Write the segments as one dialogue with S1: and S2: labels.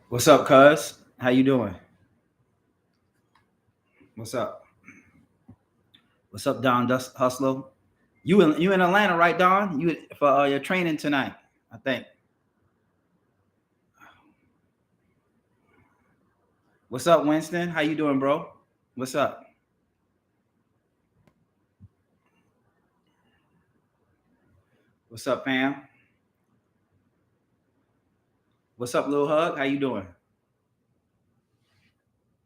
S1: What's up, cuz? How you doing? What's up? What's up, Don Hustler? You in Atlanta, right, Don? You for your training tonight, I think. What's up, Winston? How you doing, bro? What's up? What's up, fam? What's up, Lil Hug? How you doing?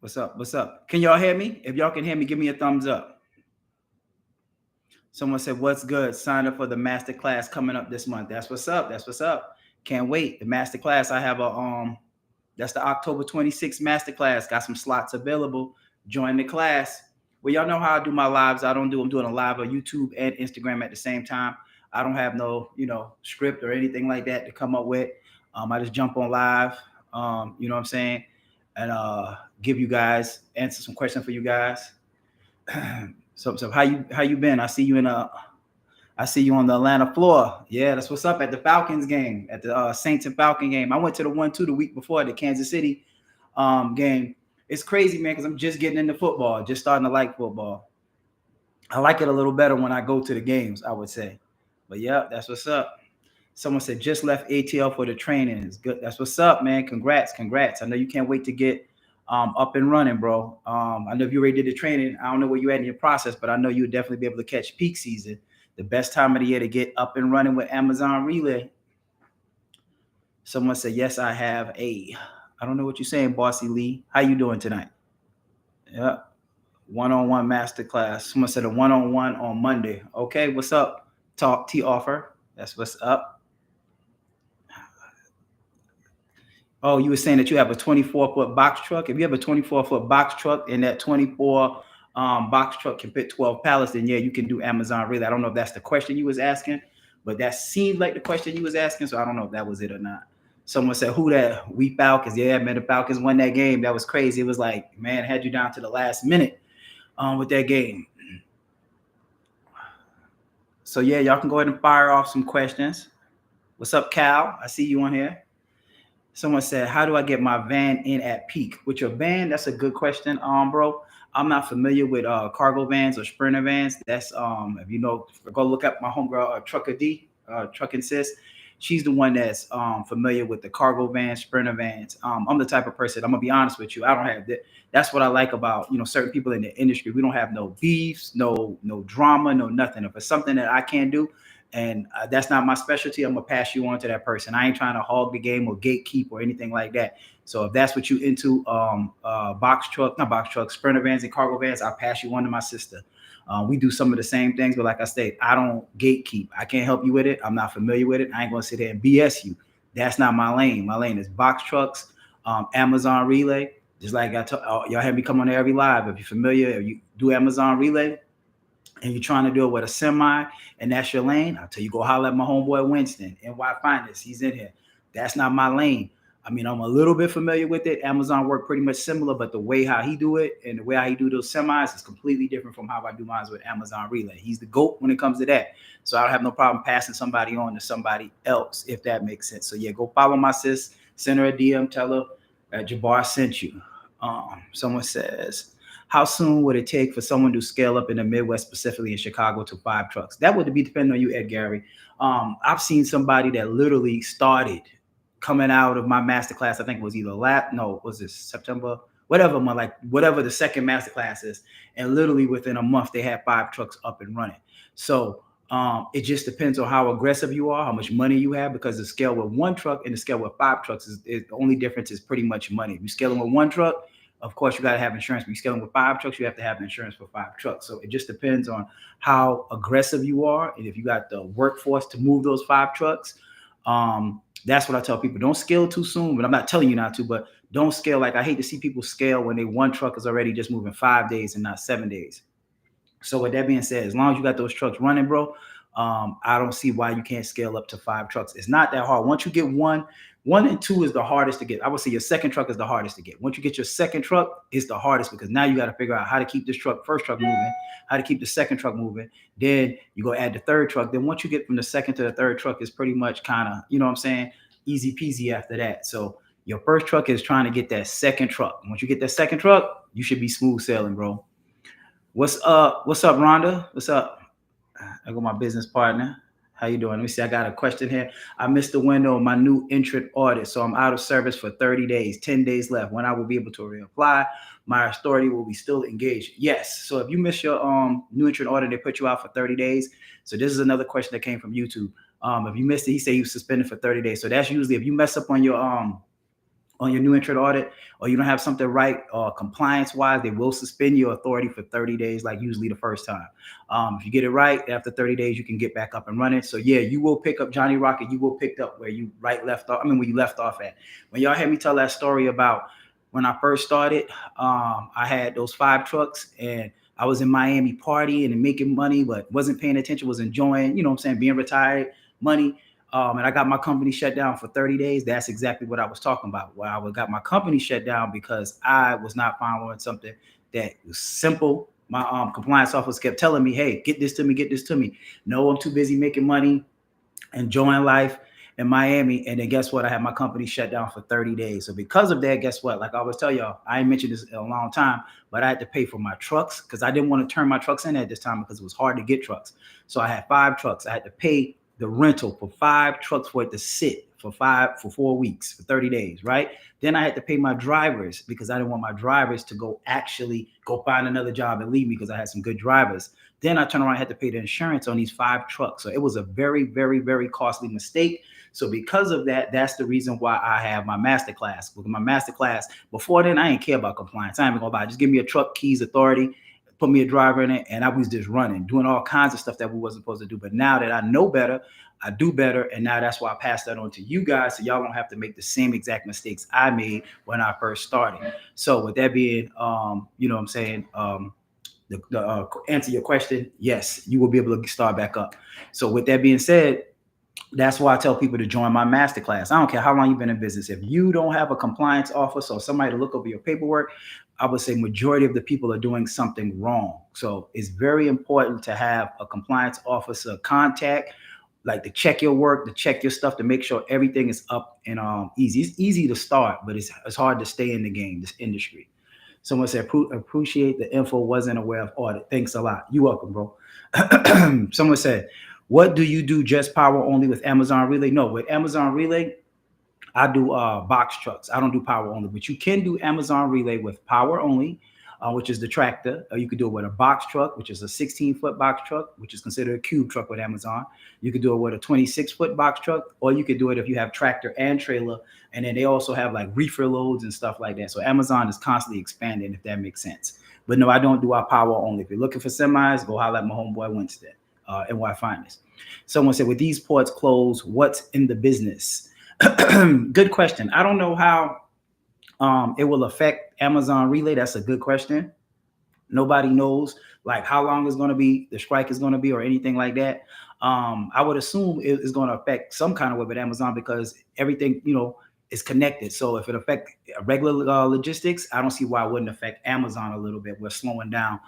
S1: What's up? What's up? Can y'all hear me? If y'all can hear me, give me a thumbs up. Someone said, "What's good? Sign up for the master class coming up this month." That's what's up. That's what's up. Can't wait. The master class. I have a. That's the October 26th master class. Got some slots available. Join the class. Well, y'all know how I do my lives. I'm doing a live on YouTube and Instagram at the same time. I don't have no, script or anything like that to come up with. I just jump on live. You know what I'm saying? And give you guys answer some questions for you guys. So how you been? I see you on the Atlanta floor. Yeah, that's what's up at the Falcons game, at the Saints and Falcon game. I went to the 1-2 the week before, the Kansas City game. It's crazy, man, because I'm just getting into football, just starting to like football. I like it a little better when I go to the games, I would say. But yeah, that's what's up. Someone said just left ATL for the training. It's good. That's what's up, man. Congrats. I know you can't wait to get up and running, bro. I know if you already did the training, I don't know where you at in your process, but I know you'll definitely be able to catch peak season. The best time of the year to get up and running with Amazon Relay. Someone said, yes, I have a. I don't know what you're saying, Bossy Lee. How you doing tonight? Yeah. One-on-one masterclass. Someone said a one-on-one on Monday. Okay, what's up? Talk T offer. That's what's up. Oh, you were saying that you have a 24-foot box truck. If you have a 24-foot box truck and that 24 box truck can fit 12 pallets, then yeah, you can do Amazon Relay. I don't know if that's the question you was asking, but that seemed like the question you was asking. So I don't know if that was it or not. Someone said, who that? We Falcons. Yeah, man, the Falcons won that game. That was crazy. It was like, man, had you down to the last minute with that game. So yeah, y'all can go ahead and fire off some questions. What's up, Cal? I see you on here. Someone said, how do I get my van in at peak? With your van, that's a good question, bro. I'm not familiar with cargo vans or Sprinter vans. That's if you know, go look up my homegirl, Trucker D, Trucking Sis. She's the one that's familiar with the cargo vans, Sprinter vans. I'm the type of person, I'm gonna be honest with you. I don't have that. That's what I like about certain people in the industry. We don't have no beefs, no drama, no nothing. If it's something that I can't do, and that's not my specialty, I'm gonna pass you on to that person. I ain't trying to hog the game or gatekeep or anything like that. So if that's what you into, not box truck, Sprinter vans and cargo vans, I'll pass you on to my sister. We do some of the same things, but like I said, I don't gatekeep. I can't help you with it. I'm not familiar with it. I ain't gonna sit there and BS you. That's not my lane. My lane is box trucks, Amazon Relay. Just like y'all have me come on every live. If you're familiar, if you do Amazon Relay, and you're trying to do it with a semi, and that's your lane, I'll tell you, go holler at my homeboy Winston, NY Finance. He's in here. That's not my lane. I mean, I'm a little bit familiar with it. Amazon work pretty much similar, but the way how he do it and the way how he do those semis is completely different from how I do mine with Amazon Relay. He's the GOAT when it comes to that. So I don't have no problem passing somebody on to somebody else, if that makes sense. So yeah, go follow my sis, send her a DM, tell her Jabbar sent you. Someone says, how soon would it take for someone to scale up in the Midwest, specifically in Chicago, to 5 trucks? That would be depending on you, Ed Gary. I've seen somebody that literally started coming out of my masterclass. I think it was either was this September, whatever month, like whatever the second masterclass is, and literally within a month they had 5 trucks up and running. So it just depends on how aggressive you are, how much money you have, because the scale with 1 truck and the scale with 5 trucks is the only difference is pretty much money. If you scaling with 1 truck, of course, you got to have insurance. But you're scaling with 5 trucks, you have to have insurance for 5 trucks. So it just depends on how aggressive you are. And if you got the workforce to move those 5 trucks, that's what I tell people. Don't scale too soon, but I'm not telling you not to, but Don't scale. Like I hate to see people scale when they one truck is already just moving 5 days and not 7 days. So with that being said, as long as you got those trucks running, bro, I don't see why you can't scale up to 5 trucks. It's not that hard. Once you get one and two is the hardest to get. I would say your second truck is the hardest to get. Once you get your second truck, it's the hardest because now you got to figure out how to keep this first truck moving, how to keep the second truck moving. Then you go add the third truck. Then once you get from the second to the third truck, it's pretty much kind of, you know what I'm saying, easy peasy after that. So your first truck is trying to get that second truck. Once you get that second truck, you should be smooth sailing, bro. What's up? What's up, Rhonda? What's up? I got my business partner. How you doing? Let me see. I got a question here. I missed the window of my new entrant audit, so I'm out of service for 30 days, 10 days left. When I will be able to reapply, my authority will be still engaged. Yes. So if you miss your new entrant audit, they put you out for 30 days. So this is another question that came from YouTube. If you missed it, he said you suspended for 30 days. So that's usually if you mess up on your new entrant audit, or you don't have something right compliance wise, they will suspend your authority for 30 days, like usually the first time. If you get it right, after 30 days, you can get back up and running. So yeah, you will pick up Johnny Rocket. You will pick up where you left off. Where you left off at. When y'all heard me tell that story about when I first started, I had those 5 trucks and I was in Miami partying and making money, but wasn't paying attention, was enjoying, you know what I'm saying, being retired, money. And I got my company shut down for 30 days. That's exactly what I was talking about. Well, I got my company shut down because I was not following something that was simple. My compliance officer kept telling me, hey, get this to me, get this to me. No, I'm too busy making money, enjoying life in Miami. And then guess what? I had my company shut down for 30 days. So because of that, guess what? Like I always tell y'all, I ain't mentioned this in a long time, but I had to pay for my trucks because I didn't want to turn my trucks in at this time because it was hard to get trucks. So I had 5 trucks. I had to pay the rental for 5 trucks for it to sit for 4 weeks, for 30 days, right? Then I had to pay my drivers because I didn't want my drivers to actually go find another job and leave me because I had some good drivers. Then I turned around and had to pay the insurance on these 5 trucks. So it was a very, very, very costly mistake. So because of that, that's the reason why I have my masterclass. With my masterclass, before then, I didn't care about compliance. I ain't gonna lie. Just give me a truck, keys, authority, put me a driver in it, and I was just running, doing all kinds of stuff that we wasn't supposed to do. But now that I know better, I do better. And now that's why I pass that on to you guys, so y'all don't have to make the same exact mistakes I made when I first started. So with that being, you know what I'm saying, answer your question, yes, you will be able to start back up. So with that being said, that's why I tell people to join my masterclass. I don't care how long you've been in business. If you don't have a compliance officer or somebody to look over your paperwork, I would say majority of the people are doing something wrong. So it's very important to have a compliance officer contact, like to check your work, to check your stuff, to make sure everything is up and easy. It's easy to start, but it's hard to stay in the game, this industry. Someone said, appreciate the info, wasn't aware of audit. Thanks a lot. You're welcome, bro. Someone said, what do you do, just power only with Amazon Relay? No, with Amazon Relay, I do box trucks. I don't do power only, but you can do Amazon Relay with power only, which is the tractor. You could do it with a box truck, which is a 16-foot box truck, which is considered a cube truck with Amazon. You could do it with a 26-foot box truck, or you could do it if you have tractor and trailer. And then they also have like reefer loads and stuff like that. So Amazon is constantly expanding, if that makes sense. But no, I don't do our power only. If you're looking for semis, go holler at my homeboy Winston, NY Finest. Someone said, with these ports closed, what's in the business? Good question. I don't know how it will affect Amazon Relay. That's a good question. Nobody knows like how long it's going to be, the strike is going to be, or anything like that. I would assume it is going to affect some kind of way with Amazon because everything, you know, is connected. So if it affects regular logistics, I don't see why it wouldn't affect Amazon a little bit. We're slowing down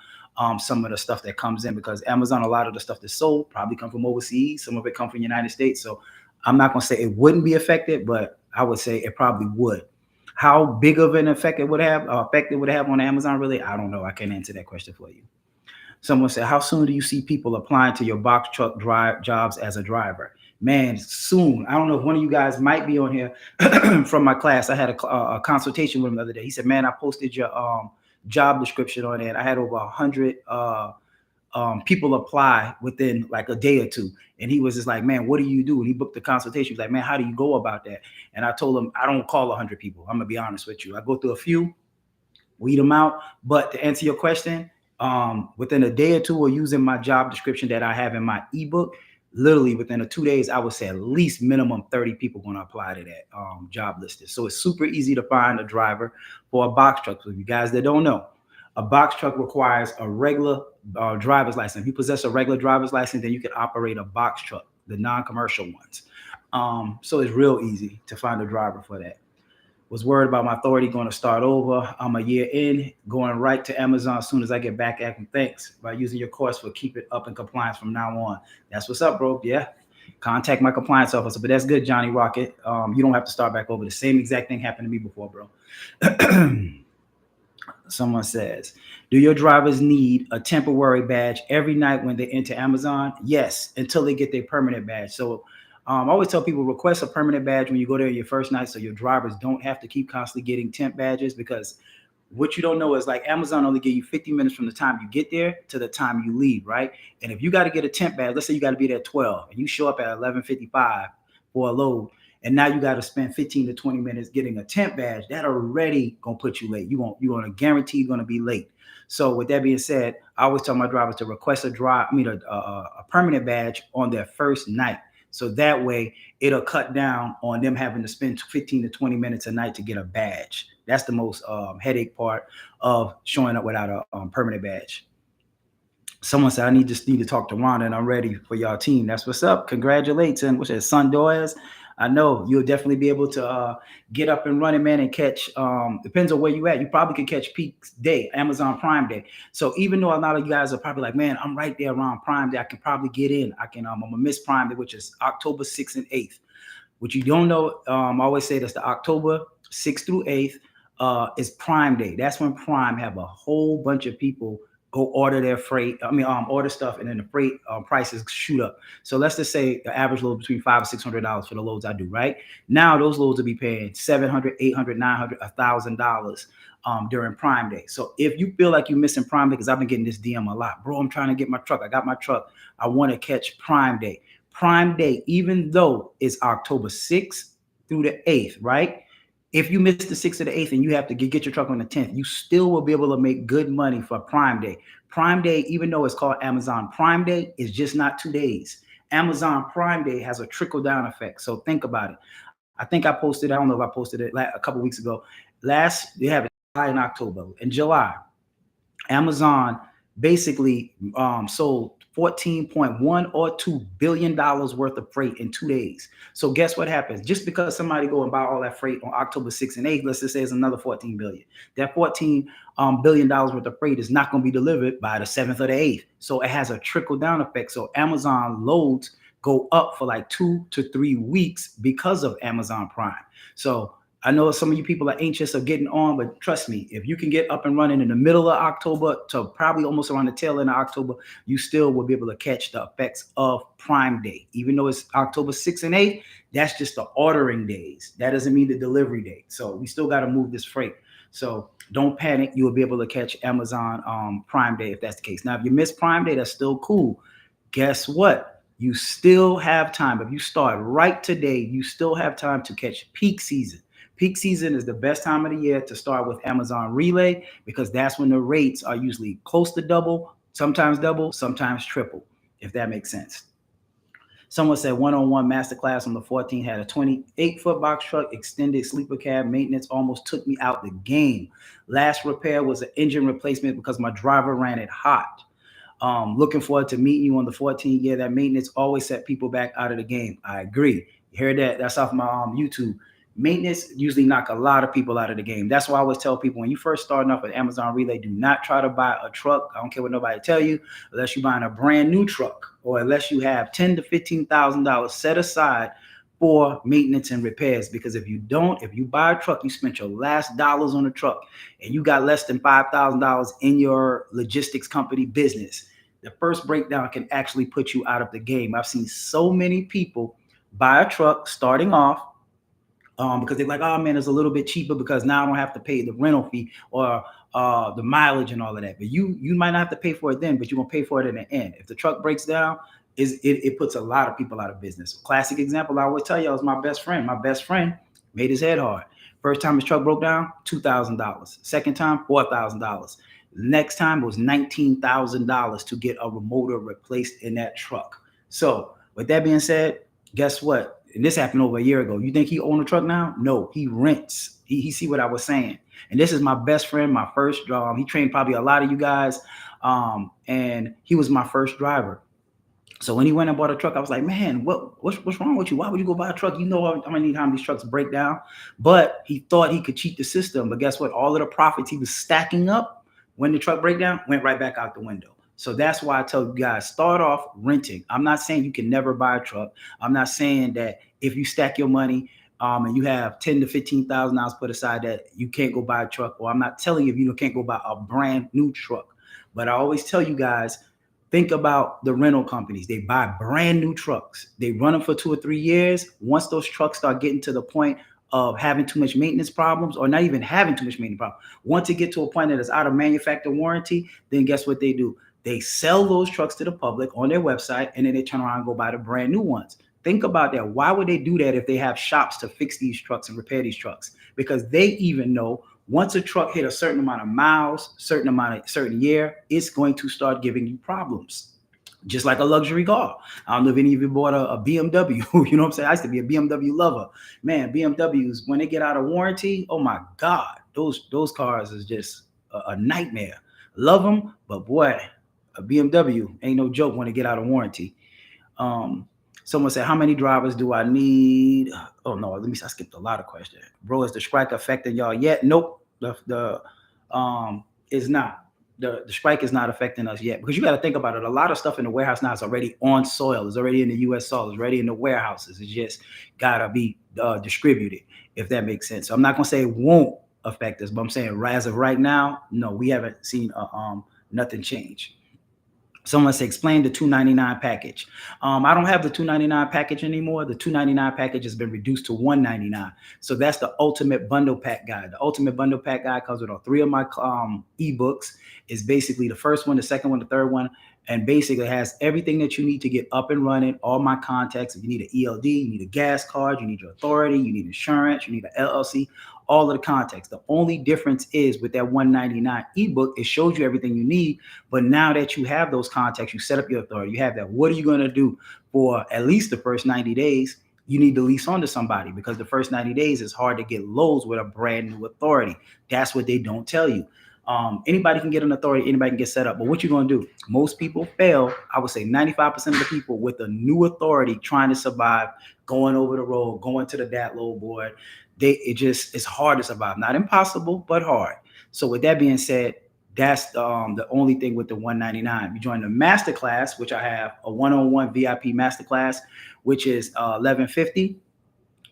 S1: some of the stuff that comes in because Amazon, a lot of the stuff that's sold probably come from overseas. Some of it come from the United States. So I'm not going to say it wouldn't be affected, but I would say it probably would. How big of an effect it would have on Amazon Relay, I don't know. I can't answer that question for you. Someone said, how soon do you see people applying to your box truck drive jobs as a driver? Man, soon. I don't know if one of you guys might be on here from my class. I had a consultation with him the other day. He said, man, I posted your job description on it. I had over 100 people apply within like a day or two. And he was just like, man, what do you do? And he booked the consultation. He's like, man, how do you go about that? And I told him, I don't call 100 people. I'm gonna be honest with you. I go through a few, weed them out. But to answer your question, within a day or two, or using my job description that I have in my ebook, literally within 2 days, I would say at least minimum 30 people going to apply to that job listed. So it's super easy to find a driver for a box truck. So you guys that don't know, a box truck requires a regular driver's license. If you possess a regular driver's license, then you can operate a box truck, the non-commercial ones. So it's real easy to find a driver for that. Was worried about my authority going to start over. I'm a year in, going right to Amazon as soon as I get back at them. Thanks by using your course for keep it up in compliance from now on. That's what's up, bro. Yeah. Contact my compliance officer, but that's good, Johnny Rocket. You don't have to start back over. The same exact thing happened to me before, bro. Someone says, do your drivers need a temporary badge every night when they enter Amazon? Yes, until they get their permanent badge. So I always tell people request a permanent badge when you go there your first night, so your drivers don't have to keep constantly getting temp badges, because what you don't know is like Amazon only give you 50 minutes from the time you get there to the time you leave, right? And if you got to get a temp badge, let's say you got to be there at 12 and you show up at 11:55 for a load, and now you got to spend 15 to 20 minutes getting a temp badge, that already gonna put you late. You're gonna guarantee you're gonna be late. So with that being said, I always tell my drivers to request a permanent badge on their first night. So that way it'll cut down on them having to spend 15 to 20 minutes a night to get a badge. That's the most headache part of showing up without a permanent badge. Someone said, I just need to talk to Wanda and I'm ready for y'all team. That's what's up. Congratulations. What's that, Son Doyers? I know you'll definitely be able to get up and running, man, and catch, depends on where you at. You probably could catch peak day, Amazon Prime Day. So even though a lot of you guys are probably like, man, I'm right there around Prime Day, I can probably get in. I'm going to miss Prime Day, which is October 6th and 8th. What you don't know, I always say that's the October 6th through 8th is Prime Day. That's when Prime have a whole bunch of people go order their freight. Order stuff, and then the freight prices shoot up. So let's just say the average load between $500 and $600 for the loads I do. Right now, those loads will be paying $700, $800, $900, $1,000 during Prime Day. So if you feel like you're missing Prime Day, because I've been getting this DM a lot, bro, I'm trying to get my truck. I got my truck. I want to catch Prime Day. Prime Day, even though it's October 6th through the 8th, right? If you miss the 6th or the 8th and you have to get your truck on the 10th, you still will be able to make good money for Prime Day. Prime Day, even though it's called Amazon Prime Day, is just not 2 days. Amazon Prime Day has a trickle-down effect. So think about it. I think I posted, I don't know if I posted it a couple weeks ago. They have it in October. In July, Amazon basically sold $14.1 or $2 billion worth of freight in 2 days. So guess what happens? Just because somebody go and buy all that freight on October 6th and 8th, let's just say it's another 14 billion. That $14 billion worth of freight is not going to be delivered by the 7th or the 8th. So it has a trickle down effect. So Amazon loads go up for like 2 to 3 weeks because of Amazon Prime. So I know some of you people are anxious of getting on, but trust me, if you can get up and running in the middle of October to probably almost around the tail end of October, you still will be able to catch the effects of Prime Day. Even though it's October 6th and 8th, that's just the ordering days. That doesn't mean the delivery date. So we still got to move this freight. So don't panic. You will be able to catch Amazon Prime Day if that's the case. Now, if you miss Prime Day, that's still cool. Guess what? You still have time. If you start right today, you still have time to catch peak season. Peak season is the best time of the year to start with Amazon Relay, because that's when the rates are usually close to double, sometimes triple, if that makes sense. Someone said one-on-one masterclass on the 14th had a 28-foot box truck, extended sleeper cab, maintenance almost took me out the game. Last repair was an engine replacement because my driver ran it hot. Looking forward to meeting you on the 14th. Yeah, that maintenance always set people back out of the game. I agree. You heard that? That's off my YouTube. Maintenance usually knock a lot of people out of the game. That's why I always tell people, when you first starting off at Amazon Relay, do not try to buy a truck. I don't care what nobody tell you, unless you're buying a brand new truck, or unless you have $10,000 to $15,000 set aside for maintenance and repairs. Because if you buy a truck, you spent your last dollars on a truck, and you got less than $5,000 in your logistics company business, the first breakdown can actually put you out of the game. I've seen so many people buy a truck starting off, because they're like, oh man, it's a little bit cheaper because now I don't have to pay the rental fee or the mileage and all of that. But you might not have to pay for it then, but you're gonna pay for it in the end. If the truck breaks down, it puts a lot of people out of business. Classic example I always tell y'all is my best friend. My best friend made his head hard. First time his truck broke down, $2,000. Second time, $4,000. Next time was $19,000 to get a motor replaced in that truck. So With that being said, guess what? And this happened over a year ago. You think he own a truck now? No, he rents. He see what I was saying. And this is my best friend, my first. He trained probably a lot of you guys, and he was my first driver. So when he went and bought a truck, I was like, man, what's wrong with you? Why would you go buy a truck? You know how many times these trucks break down. But he thought he could cheat the system. But guess what? All of the profits he was stacking up when the truck break down went right back out the window. So that's why I tell you guys, start off renting. I'm not saying you can never buy a truck. I'm not saying that if you stack your money and you have $10,000 to $15,000 put aside that you can't go buy a truck. Or I'm not telling you if you can't go buy a brand new truck. But I always tell you guys, think about the rental companies. They buy brand new trucks. They run them for 2 or 3 years. Once those trucks start getting to the point of having too much maintenance problems, or not even having too much maintenance problems, once it get to a point that it's out of manufacturer warranty, then guess what they do? They sell those trucks to the public on their website, and then they turn around and go buy the brand new ones. Think about that. Why would they do that if they have shops to fix these trucks and repair these trucks? Because they even know once a truck hit a certain amount of miles, certain year, it's going to start giving you problems. Just like a luxury car. I don't know if any of you bought a BMW. You know what I'm saying? I used to be a BMW lover. Man, BMWs, when they get out of warranty, oh my God, those cars is just a nightmare. Love them, but boy, a BMW ain't no joke when they get out of warranty. Someone said, how many drivers do I need? Oh no, I skipped a lot of questions. Bro, is the strike affecting y'all yet? Nope. The is not. The strike is not affecting us yet, because you got to think about it. A lot of stuff in the warehouse now is already on soil. It's already in the U.S. soil. It's already in the warehouses. It's just got to be distributed, if that makes sense. So I'm not going to say it won't affect us, but I'm saying as of right now, no, we haven't seen nothing change. Someone said, explain the $299 package. I don't have the $299 package anymore. The $299 package has been reduced to $199. So that's the ultimate bundle pack guide. The ultimate bundle pack guide comes with all 3 of my ebooks. It's basically the first one, the second one, the third one, and basically has everything that you need to get up and running, all my contacts. If you need an ELD, you need a gas card, you need your authority, you need insurance, you need an LLC, all of the context. The only difference is with that $199 ebook, it shows you everything you need. But now that you have those contacts, you set up your authority, you have that. What are you going to do for at least the first 90 days? You need to lease on to somebody, because the first 90 days is hard to get loads with a brand new authority. That's what they don't tell you. Anybody can get an authority, anybody can get set up. But what you're going to do? Most people fail. I would say 95% of the people with a new authority trying to survive, going over the road, going to the DAT load board, it's hard to survive. Not impossible, but hard. So with that being said, that's the only thing with the $199. You join the masterclass, which I have a one-on-one VIP masterclass, which is $1150.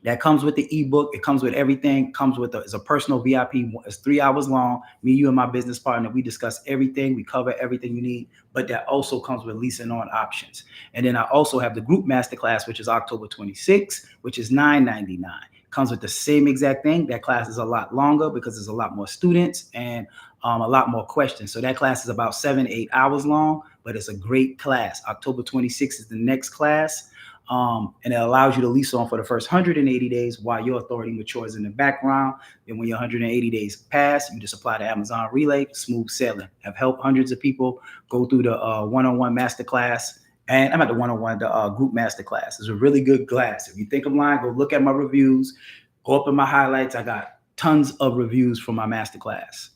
S1: That comes with the ebook. It comes with everything. Comes with it's a personal VIP. It's 3 hours long. Me, you, and my business partner, we discuss everything. We cover everything you need. But that also comes with leasing on options. And then I also have the group masterclass, which is October 26th, which is $999. Comes with the same exact thing. That class is a lot longer because there's a lot more students and a lot more questions. So that class is about 7-8 hours long, but it's a great class. October 26th is the next class. And it allows you to lease on for the first 180 days while your authority matures in the background. Then when your 180 days pass, you just apply to Amazon Relay, smooth sailing. Have helped hundreds of people go through the one-on-one masterclass. And I'm at the one-on-one, the group masterclass. It's a really good class. If you think I'm lying, go look at my reviews, go up in my highlights. I got tons of reviews for my masterclass.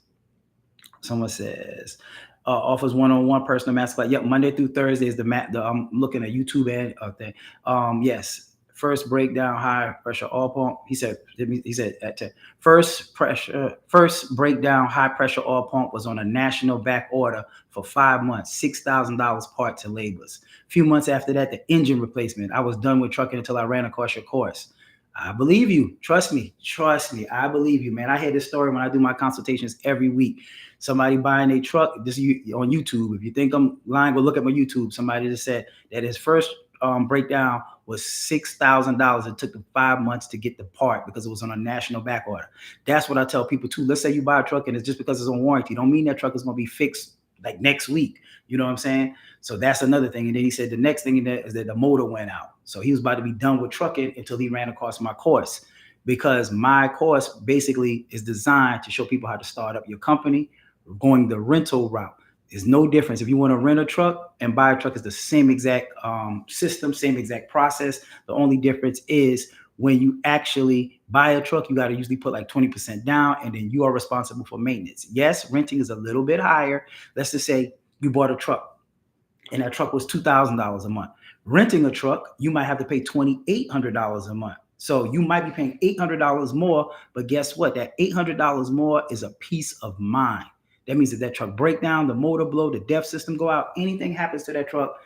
S1: Someone says, offers one-on-one personal masterclass. Yep, Monday through Thursday is I'm looking at YouTube and thing. Yes, first breakdown high pressure oil pump. He said at first breakdown high pressure oil pump was on a national back order for 5 months, $6,000 parts and labors. A few months after that, the engine replacement. I was done with trucking until I ran across your course. I believe you. Trust me. I believe you, man. I hear this story when I do my consultations every week. Somebody buying a truck, this is on YouTube. If you think I'm lying, go look at my YouTube. Somebody just said that his first breakdown was $6,000. It took them 5 months to get the part because it was on a national back order. That's what I tell people too. Let's say you buy a truck and it's just because it's on warranty. Don't mean that truck is going to be fixed like next week. You know what I'm saying? So that's another thing. And then he said the next thing is that the motor went out. So he was about to be done with trucking until he ran across my course, because my course basically is designed to show people how to start up your company, going the rental route. There's no difference. If you want to rent a truck and buy a truck, it's the same exact system, same exact process. The only difference is when you actually buy a truck, you got to usually put like 20% down, and then you are responsible for maintenance. Yes, renting is a little bit higher. Let's just say you bought a truck and that truck was $2,000 a month. Renting a truck, you might have to pay $2,800 a month. So you might be paying $800 more, but guess what? That $800 more is a peace of mind. That means that truck break down, the motor blow, the DEF system go out, anything happens to that truck,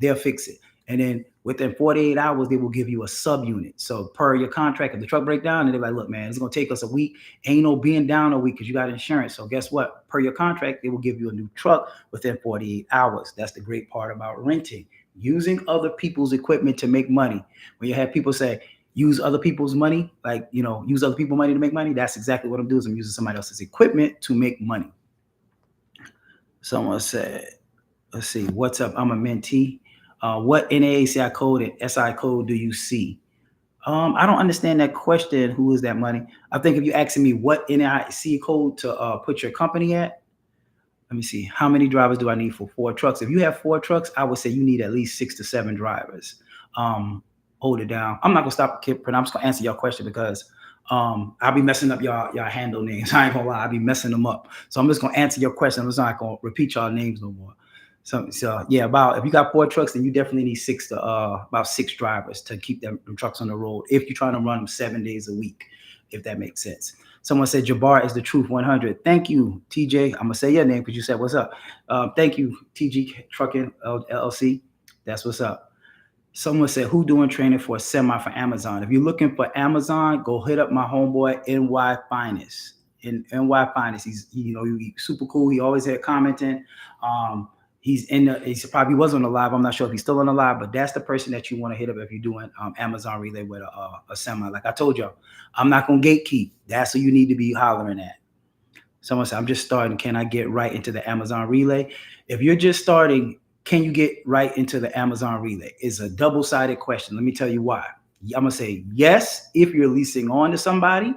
S1: they'll fix it. And then within 48 hours, they will give you a subunit. So per your contract, if the truck break down, and they're like, look, man, it's going to take us a week. Ain't no being down a week because you got insurance. So guess what? Per your contract, they will give you a new truck within 48 hours. That's the great part about renting. Using other people's equipment to make money. When you have people say, use other people's money, like, use other people's money to make money, that's exactly what I'm doing. I'm using somebody else's equipment to make money. Someone said, let's see, what's up? I'm a mentee. What NAACI code and SI code do you see? I don't understand that question. Who is that money? I think if you're asking me what NAIC code to put your company at, let me see. How many drivers do I need for 4 trucks? If you have 4 trucks, I would say you need at least 6 to 7 drivers. Hold it down. I'm not gonna stop, but I'm just gonna answer your question because I'll be messing up y'all handle names. I ain't gonna lie, I'll be messing them up. So I'm just gonna answer your question. I'm just not gonna repeat y'all names no more. So yeah, if you got 4 trucks, then you definitely need about 6 drivers to keep them trucks on the road if you're trying to run them 7 days a week, if that makes sense. Someone said Jabbar is the truth 100. Thank you, TJ. I'm gonna say your name because you said what's up. Thank you, TG Trucking LLC. That's what's up. Someone said, who doing training for a semi for Amazon? If you're looking for Amazon, go hit up my homeboy NY Finest. In NY Finest, he's super cool. He always had commenting. He probably was on the live. I'm not sure if he's still on the live, but that's the person that you want to hit up if you're doing Amazon relay with a semi. Like I told y'all, I'm not gonna gatekeep. That's who you need to be hollering at. Someone said, I'm just starting. Can I get right into the Amazon relay? If you're just starting, can you get right into the Amazon relay? It's a double-sided question. Let me tell you why. I'm gonna say yes if you're leasing on to somebody,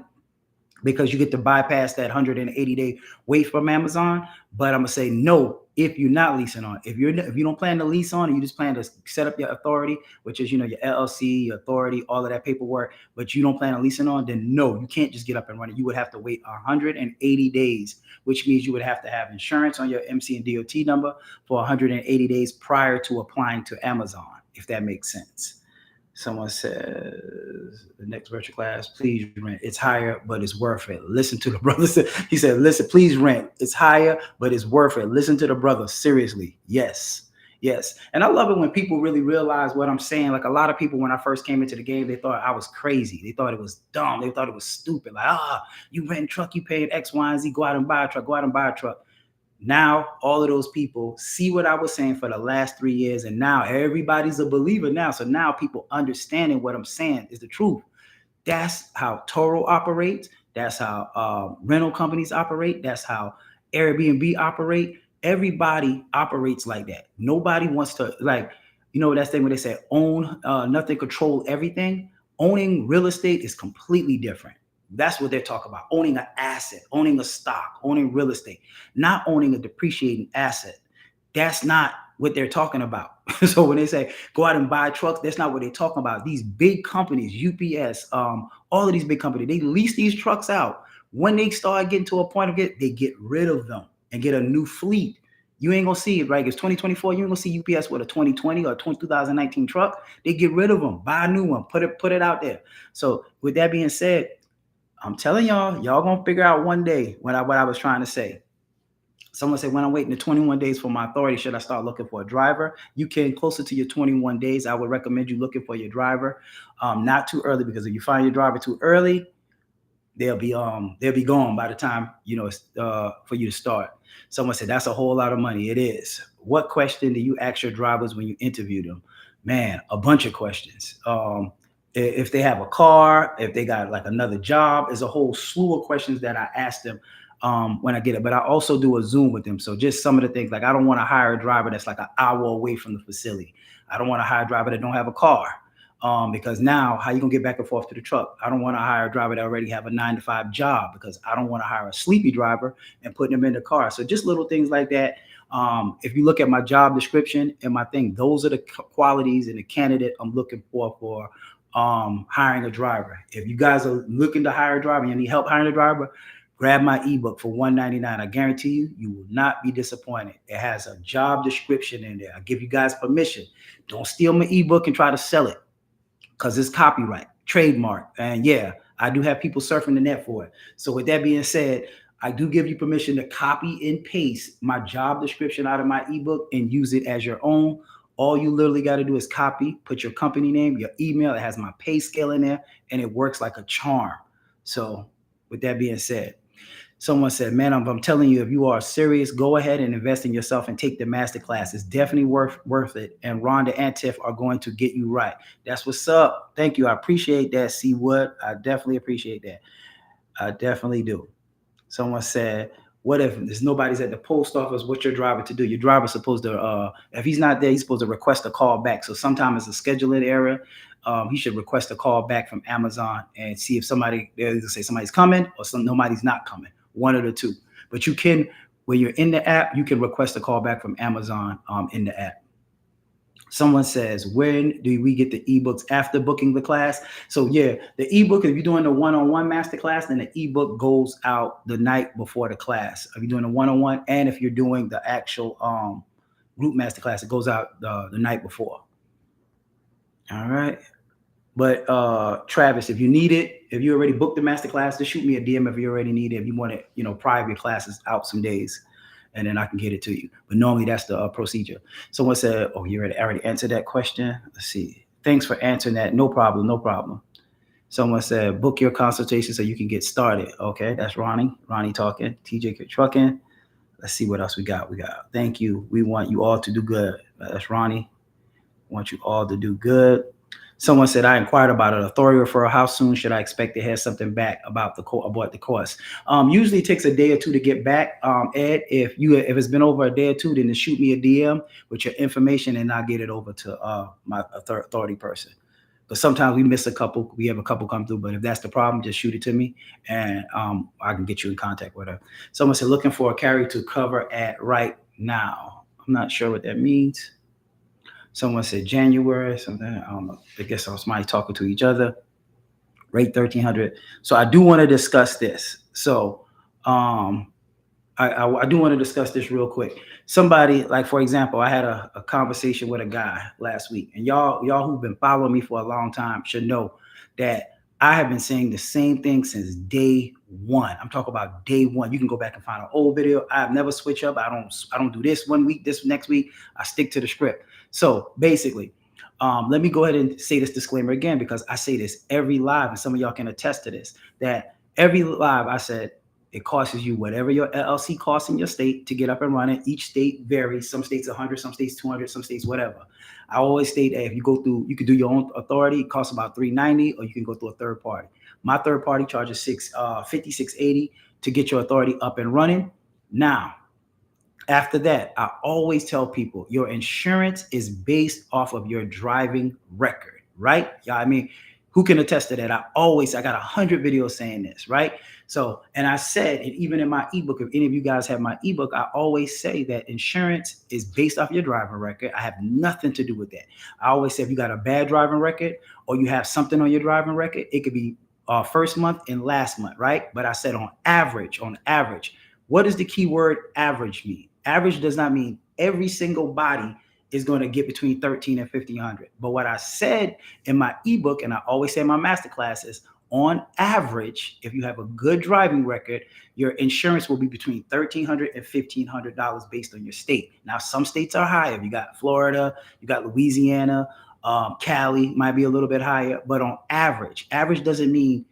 S1: because you get to bypass that 180-day wait from Amazon. But I'm gonna say no if you're not leasing on. If you don't plan to lease on, and you just plan to set up your authority, which is your LLC, your authority, all of that paperwork, but you don't plan on leasing on, then no, you can't just get up and run it. You would have to wait 180 days, which means you would have to have insurance on your MC and DOT number for 180 days prior to applying to Amazon, if that makes sense. Someone says, the next virtual class, please rent. It's higher, but it's worth it. Listen to the brother. He said, listen, please rent. It's higher, but it's worth it. Listen to the brother. Seriously. Yes. Yes. And I love it when people really realize what I'm saying. Like a lot of people, when I first came into the game, they thought I was crazy. They thought it was dumb. They thought it was stupid. Like, you rent a truck, you paying X, Y, and Z. Go out and buy a truck. Go out and buy a truck. Now, all of those people see what I was saying for the last 3 years, and now everybody's a believer now. So now people understanding what I'm saying is the truth. That's how Turo operates. That's how rental companies operate. That's how Airbnb operate. Everybody operates like that. Nobody wants to, that thing where they say own nothing, control everything. Owning real estate is completely different. That's what they're talking about. Owning an asset, owning a stock, owning real estate, not owning a depreciating asset. That's not what they're talking about. So when they say go out and buy trucks, that's not what they're talking about. These big companies, UPS, all of these big companies, they lease these trucks out. When they start getting to a point of they get rid of them and get a new fleet. You ain't gonna see it, right? It's 2024. You ain't gonna see UPS with a 2020 or 2019 truck. They get rid of them, buy a new one, put it out there. So with that being said, I'm telling y'all gonna figure out one day what I was trying to say. Someone said, when I'm waiting the 21 days for my authority, should I start looking for a driver? You can, closer to your 21 days, I would recommend you looking for your driver. Not too early, because if you find your driver too early, they'll be gone by the time, for you to start. Someone said, that's a whole lot of money. It is. What question do you ask your drivers when you interview them? Man, a bunch of questions. If they have a car, if they got like another job, there's a whole slew of questions that I ask them when I get it. But I also do a Zoom with them. So just some of the things, like I don't want to hire a driver that's like an hour away from the facility. I don't want to hire a driver that don't have a car. Because now how you gonna get back and forth to the truck? I don't want to hire a driver that already have a 9 to 5 job, because I don't want to hire a sleepy driver and put them in the car. So just little things like that. If you look at my job description and my thing, those are the qualities and the candidate I'm looking for hiring a driver. If you guys are looking to hire a driver and you need help hiring a driver, grab my ebook for $199. I guarantee you, you will not be disappointed. It has a job description in there. I give you guys permission. Don't steal my ebook and try to sell it, because it's copyright, trademark. And yeah, I do have people surfing the net for it. So with that being said, I do give you permission to copy and paste my job description out of my ebook and use it as your own. All you literally got to do is copy, put your company name, your email. It has my pay scale in there, and it works like a charm. So with that being said, someone said, man, I'm telling you, if you are serious, go ahead and invest in yourself and take the master class. It's definitely worth it. And Rhonda and Tiff are going to get you right. That's what's up. Thank you. I appreciate that, C. Wood. I definitely appreciate that. I definitely do. Someone said, what if there's nobody's at the post office? What's your driver to do? Your driver's supposed to, if he's not there, he's supposed to request a call back. So sometimes it's a scheduling error. He should request a call back from Amazon and see if somebody, they'll either say somebody's coming or nobody's not coming. One of the two. But you can, when you're in the app, you can request a call back from Amazon in the app. Someone says, when do we get the ebooks after booking the class? So yeah, the ebook, if you're doing the one-on-one master class, then the ebook goes out the night before the class. If you're doing a one-on-one, and if you're doing the actual group master class, it goes out the night before. All right. But Travis, if you need it, if you already booked the master class, just shoot me a DM if you already need it. If you want it, private classes out some days, and then I can get it to you. But normally that's the procedure. Someone said, oh, you already answered that question. Let's see. Thanks for answering that. No problem. No problem. Someone said, book your consultation so you can get started. Okay, that's Ronnie. Ronnie talking. TJ Trucking. Let's see what else we got. Thank you. We want you all to do good. That's Ronnie. Want you all to do good. Someone said, I inquired about an authority referral. How soon should I expect to hear something back about the course? Usually it takes a day or two to get back. Ed, if it's been over a day or two, then just shoot me a DM with your information and I'll get it over to my authority person. But sometimes we miss a couple. We have a couple come through, but if that's the problem, just shoot it to me and I can get you in contact with her. Someone said, looking for a carrier to cover at right now. I'm not sure what that means. Someone said January, something. I don't know. I guess somebody talking to each other. Rate 1,300. So I do want to discuss this. So I do want to discuss this real quick. Somebody, like, for example, I had a conversation with a guy last week, and y'all who've been following me for a long time should know that I have been saying the same thing since day one. I'm talking about day one. You can go back and find an old video. I've never switched up. I don't do this one week, this next week. I stick to the script. So basically, let me go ahead and say this disclaimer again, because I say this every live, and some of y'all can attest to this, that every live I said it costs you whatever your LLC costs in your state to get up and running. Each state varies. Some states 100, some states 200, some states whatever. I always state that if you go through, you can do your own authority. It costs about $390, or you can go through a third party. My third party charges $56.80 to get your authority up and running. Now, after that, I always tell people your insurance is based off of your driving record, right? Yeah, I mean, who can attest to that? I got 100 videos saying this, right? So, and I said, and even in my ebook, if any of you guys have my ebook, I always say that insurance is based off your driving record. I have nothing to do with that. I always say if you got a bad driving record or you have something on your driving record, it could be first month and last month, right? But I said on average, what does the keyword average mean? Average does not mean every single body is going to get between 13 and 1,500. But what I said in my ebook, and I always say in my master classes, on average, if you have a good driving record, your insurance will be between $1,300 and $1,500 based on your state. Now, some states are higher. You got Florida, you got Louisiana, Cali might be a little bit higher. But on average doesn't mean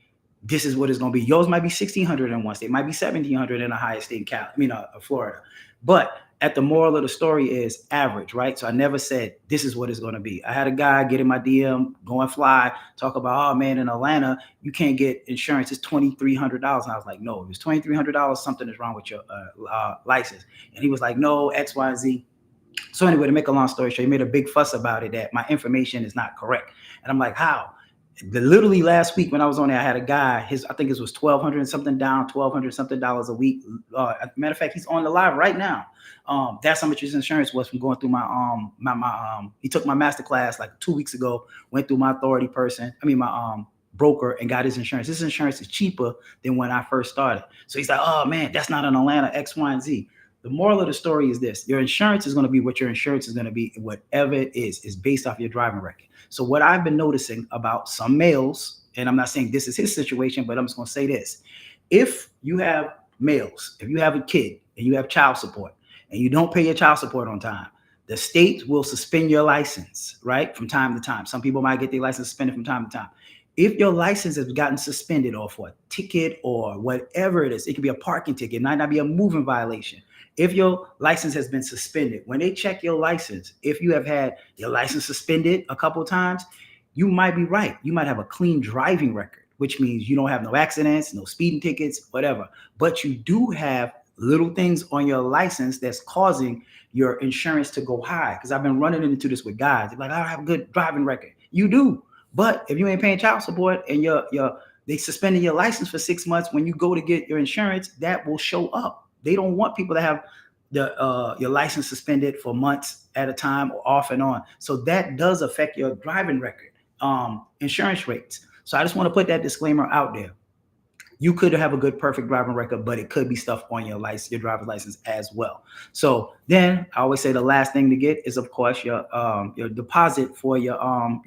S1: this is what it's going to be. Yours might be 1,600 in one state, might be 1,700 in a higher state in Florida. But at the moral of the story is average, right? So I never said this is what it's going to be. I had a guy get in my DM, go and fly, talk about, oh man, in Atlanta, you can't get insurance. It's $2,300. And I was like, no, if it's $2,300, something is wrong with your license. And he was like, no, X, Y, Z. So anyway, to make a long story short, he made a big fuss about it that my information is not correct. And I'm like, how? Literally last week when I was on there, I had a guy. I think it was 1,200 and something down, 1,200 something dollars a week. Matter of fact, he's on the live right now. That's how much his insurance was from going through my. He took my master class like 2 weeks ago. Went through my authority person. I mean my broker and got his insurance. His insurance is cheaper than when I first started. So he's like, oh man, that's not an Atlanta X, Y, and Z. The moral of the story is this: your insurance is going to be what your insurance is going to be, whatever it is based off your driving record. So what I've been noticing about some males, and I'm not saying this is his situation, but I'm just going to say this: if you have males, if you have a kid and you have child support and you don't pay your child support on time, the state will suspend your license, right? From time to time. Some people might get their license suspended from time to time. If your license has gotten suspended or for a ticket or whatever it is, it could be a parking ticket, it might not be a moving violation. If your license has been suspended, when they check your license, if you have had your license suspended a couple of times, you might be right. You might have a clean driving record, which means you don't have no accidents, no speeding tickets, whatever. But you do have little things on your license that's causing your insurance to go high. Because I've been running into this with guys. They're like, I don't have a good driving record. You do. But if you ain't paying child support and they suspended your license for 6 months, when you go to get your insurance, that will show up. They don't want people to have your license suspended for months at a time or off and on. So that does affect your driving record, insurance rates. So I just want to put that disclaimer out there. You could have a good, perfect driving record, but it could be stuff on your license, your driver's license as well. So then I always say the last thing to get is, of course, your deposit for your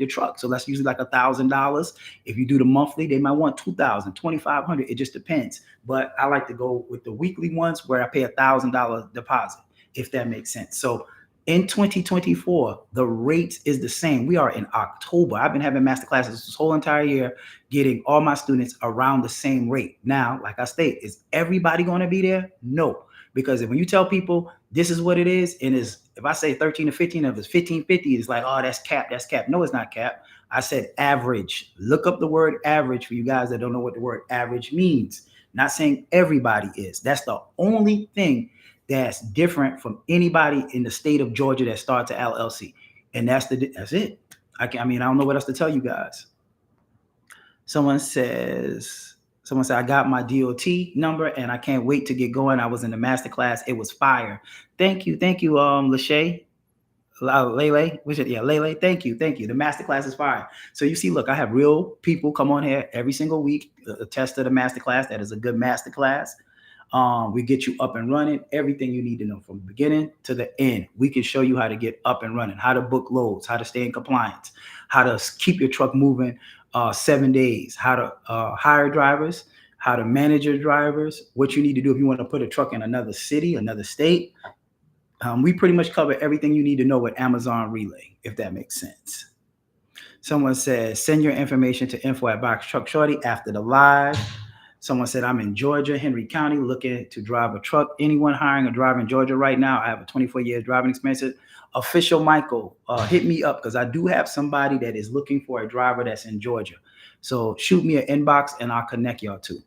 S1: truck. So that's usually like $1,000. If you do the monthly, they might want 2,000, 2,500. It just depends. But I like to go with the weekly ones where I pay $1,000 deposit, if that makes sense. So in 2024, the rate is the same. We are in October. I've been having master classes this whole entire year, getting all my students around the same rate. Now, like I state, is everybody going to be there? No, because when you tell people this is what it is, and if I say 13 to 15, if it's 1550, it's like, oh, that's cap, that's cap. No, it's not cap. I said average. Look up the word average for you guys that don't know what the word average means. Not saying everybody is. That's the only thing that's different from anybody in the state of Georgia that starts an LLC. And that's it. I don't know what else to tell you guys. Someone said, I got my DOT number and I can't wait to get going. I was in the master class. It was fire. Thank you, Lachey. Lele, Lele. Thank you. The master class is fire. So you see, look, I have real people come on here every single week, attest to the master class. That is a good master class. We get you up and running, everything you need to know from the beginning to the end. We can show you how to get up and running, how to book loads, how to stay in compliance, how to keep your truck moving 7 days, how to hire drivers, how to manage your drivers, what you need to do if you want to put a truck in another city, another state. We pretty much cover everything you need to know with Amazon Relay, if that makes sense. Someone says, send your information to info@BoxTruckShorty after the live. Someone said, I'm in Georgia, Henry County, looking to drive a truck. Anyone hiring a driver in Georgia right now? I have a 24 years driving experience. Official Michael, hit me up because I do have somebody that is looking for a driver that's in Georgia. So shoot me an inbox and I'll connect y'all too.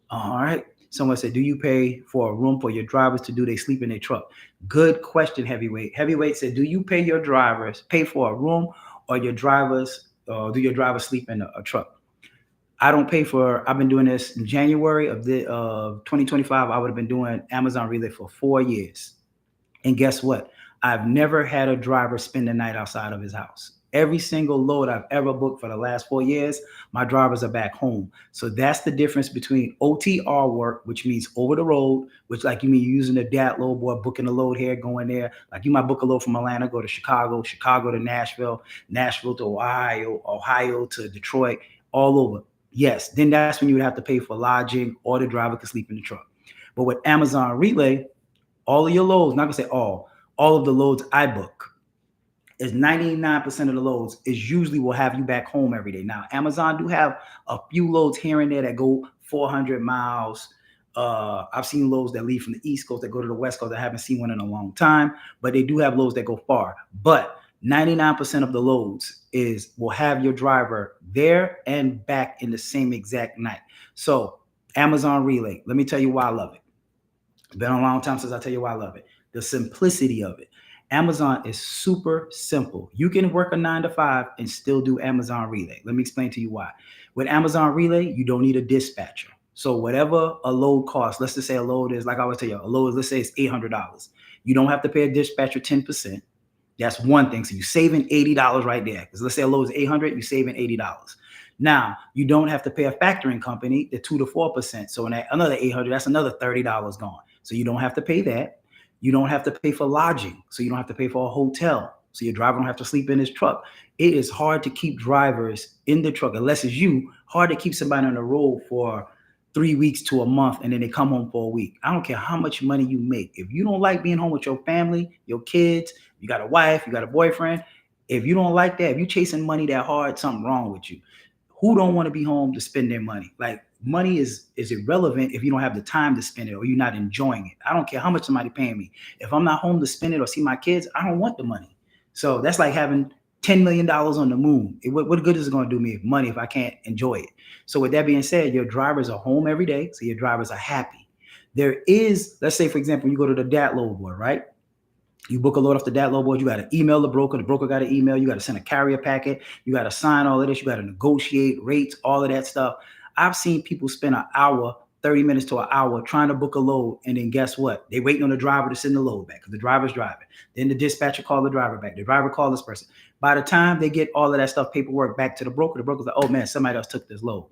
S1: All right. Someone said, do you pay for a room for your drivers to do they sleep in their truck? Good question, Heavyweight. Heavyweight said, do you pay your drivers, pay for a room or your drivers, do your drivers sleep in a truck? I don't pay for, I've been doing this in January of 2025. I would have been doing Amazon Relay for 4 years. And guess what? I've never had a driver spend the night outside of his house. Every single load I've ever booked for the last 4 years, my drivers are back home. So that's the difference between OTR work, which means over the road, which like you mean using the DAT load board, booking a load here, going there. Like you might book a load from Atlanta, go to Chicago, Chicago to Nashville, Nashville to Ohio, Ohio to Detroit, all over. Yes, then that's when you would have to pay for lodging or the driver could sleep in the truck. But with Amazon Relay, all of your loads, not gonna say all of the loads I book is 99% of the loads is usually will have you back home every day. Now, Amazon do have a few loads here and there that go 400 miles. I've seen loads that leave from the East Coast that go to the West Coast. I haven't seen one in a long time, but they do have loads that go far. But 99% of the loads will have your driver there and back in the same exact night. So Amazon Relay, let me tell you why I love it. It's been a long time since I tell you why I love it. The simplicity of it. Amazon is super simple. You can work a 9 to 5 and still do Amazon Relay. Let me explain to you why. With Amazon Relay, you don't need a dispatcher. So whatever a load costs, let's just say a load is, like I always tell you, a load is, let's say it's $800. You don't have to pay a dispatcher 10%. That's one thing. So you're saving $80 right there. Because let's say a load is 800, you're saving $80. Now you don't have to pay a factoring company the 2 to 4%. So in that another 800, that's another $30 gone. So you don't have to pay that. You don't have to pay for lodging. So you don't have to pay for a hotel. So your driver don't have to sleep in his truck. It is hard to keep drivers in the truck, unless it's you, hard to keep somebody on the road for 3 weeks to a month and then they come home for a week. I don't care how much money you make. If you don't like being home with your family, your kids, you got a wife, you got a boyfriend. If you don't like that, if you're chasing money that hard, something wrong with you. Who don't want to be home to spend their money? Like money is irrelevant if you don't have the time to spend it or you're not enjoying it. I don't care how much somebody paying me. If I'm not home to spend it or see my kids, I don't want the money. So that's like having $10 million on the moon. What good is it going to do me money if I can't enjoy it? So with that being said, your drivers are home every day, so your drivers are happy. There is, let's say, for example, you go to the DAT load board, right? You book a load off the DAT load board, you got to email the broker got to email, you got to send a carrier packet, you got to sign all of this, you got to negotiate rates, all of that stuff. I've seen people spend an hour, 30 minutes to an hour trying to book a load, and then guess what? They waiting on the driver to send the load back because the driver's driving. Then the dispatcher called the driver back. The driver called this person. By the time they get all of that stuff, paperwork back to the broker's like, oh man, somebody else took this load.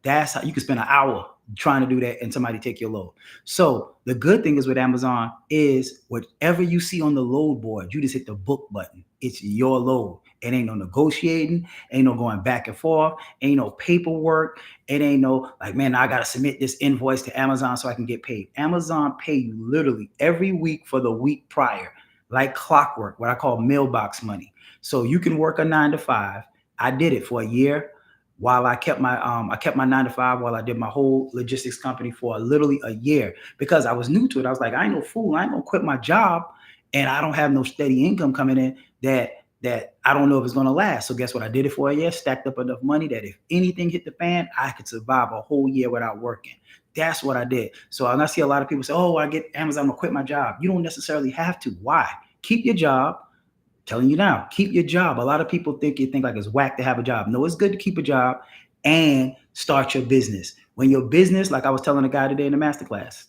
S1: That's how you can spend an hour trying to do that and somebody take your load. So the good thing is with Amazon is whatever you see on the load board, you just hit the book button. It's your load. It ain't no negotiating, ain't no going back and forth, ain't no paperwork. It ain't no like, man, I got to submit this invoice to Amazon so I can get paid. Amazon pay you literally every week for the week prior, like clockwork, what I call mailbox money. So you can work a 9 to 5. I did it for a year while I kept my 9 to 5 while I did my whole logistics company for literally a year because I was new to it. I was like, I ain't no fool. I ain't gonna quit my job and I don't have no steady income coming in that I don't know if it's gonna last. So guess what? I did it for a year, stacked up enough money that if anything hit the fan, I could survive a whole year without working. That's what I did. So and I see a lot of people say, oh, I get Amazon, I'm gonna quit my job. You don't necessarily have to. Why? Keep your job. Telling you now, keep your job. A lot of people think like it's whack to have a job. No, it's good to keep a job and start your business. When your business, like I was telling a guy today in the masterclass,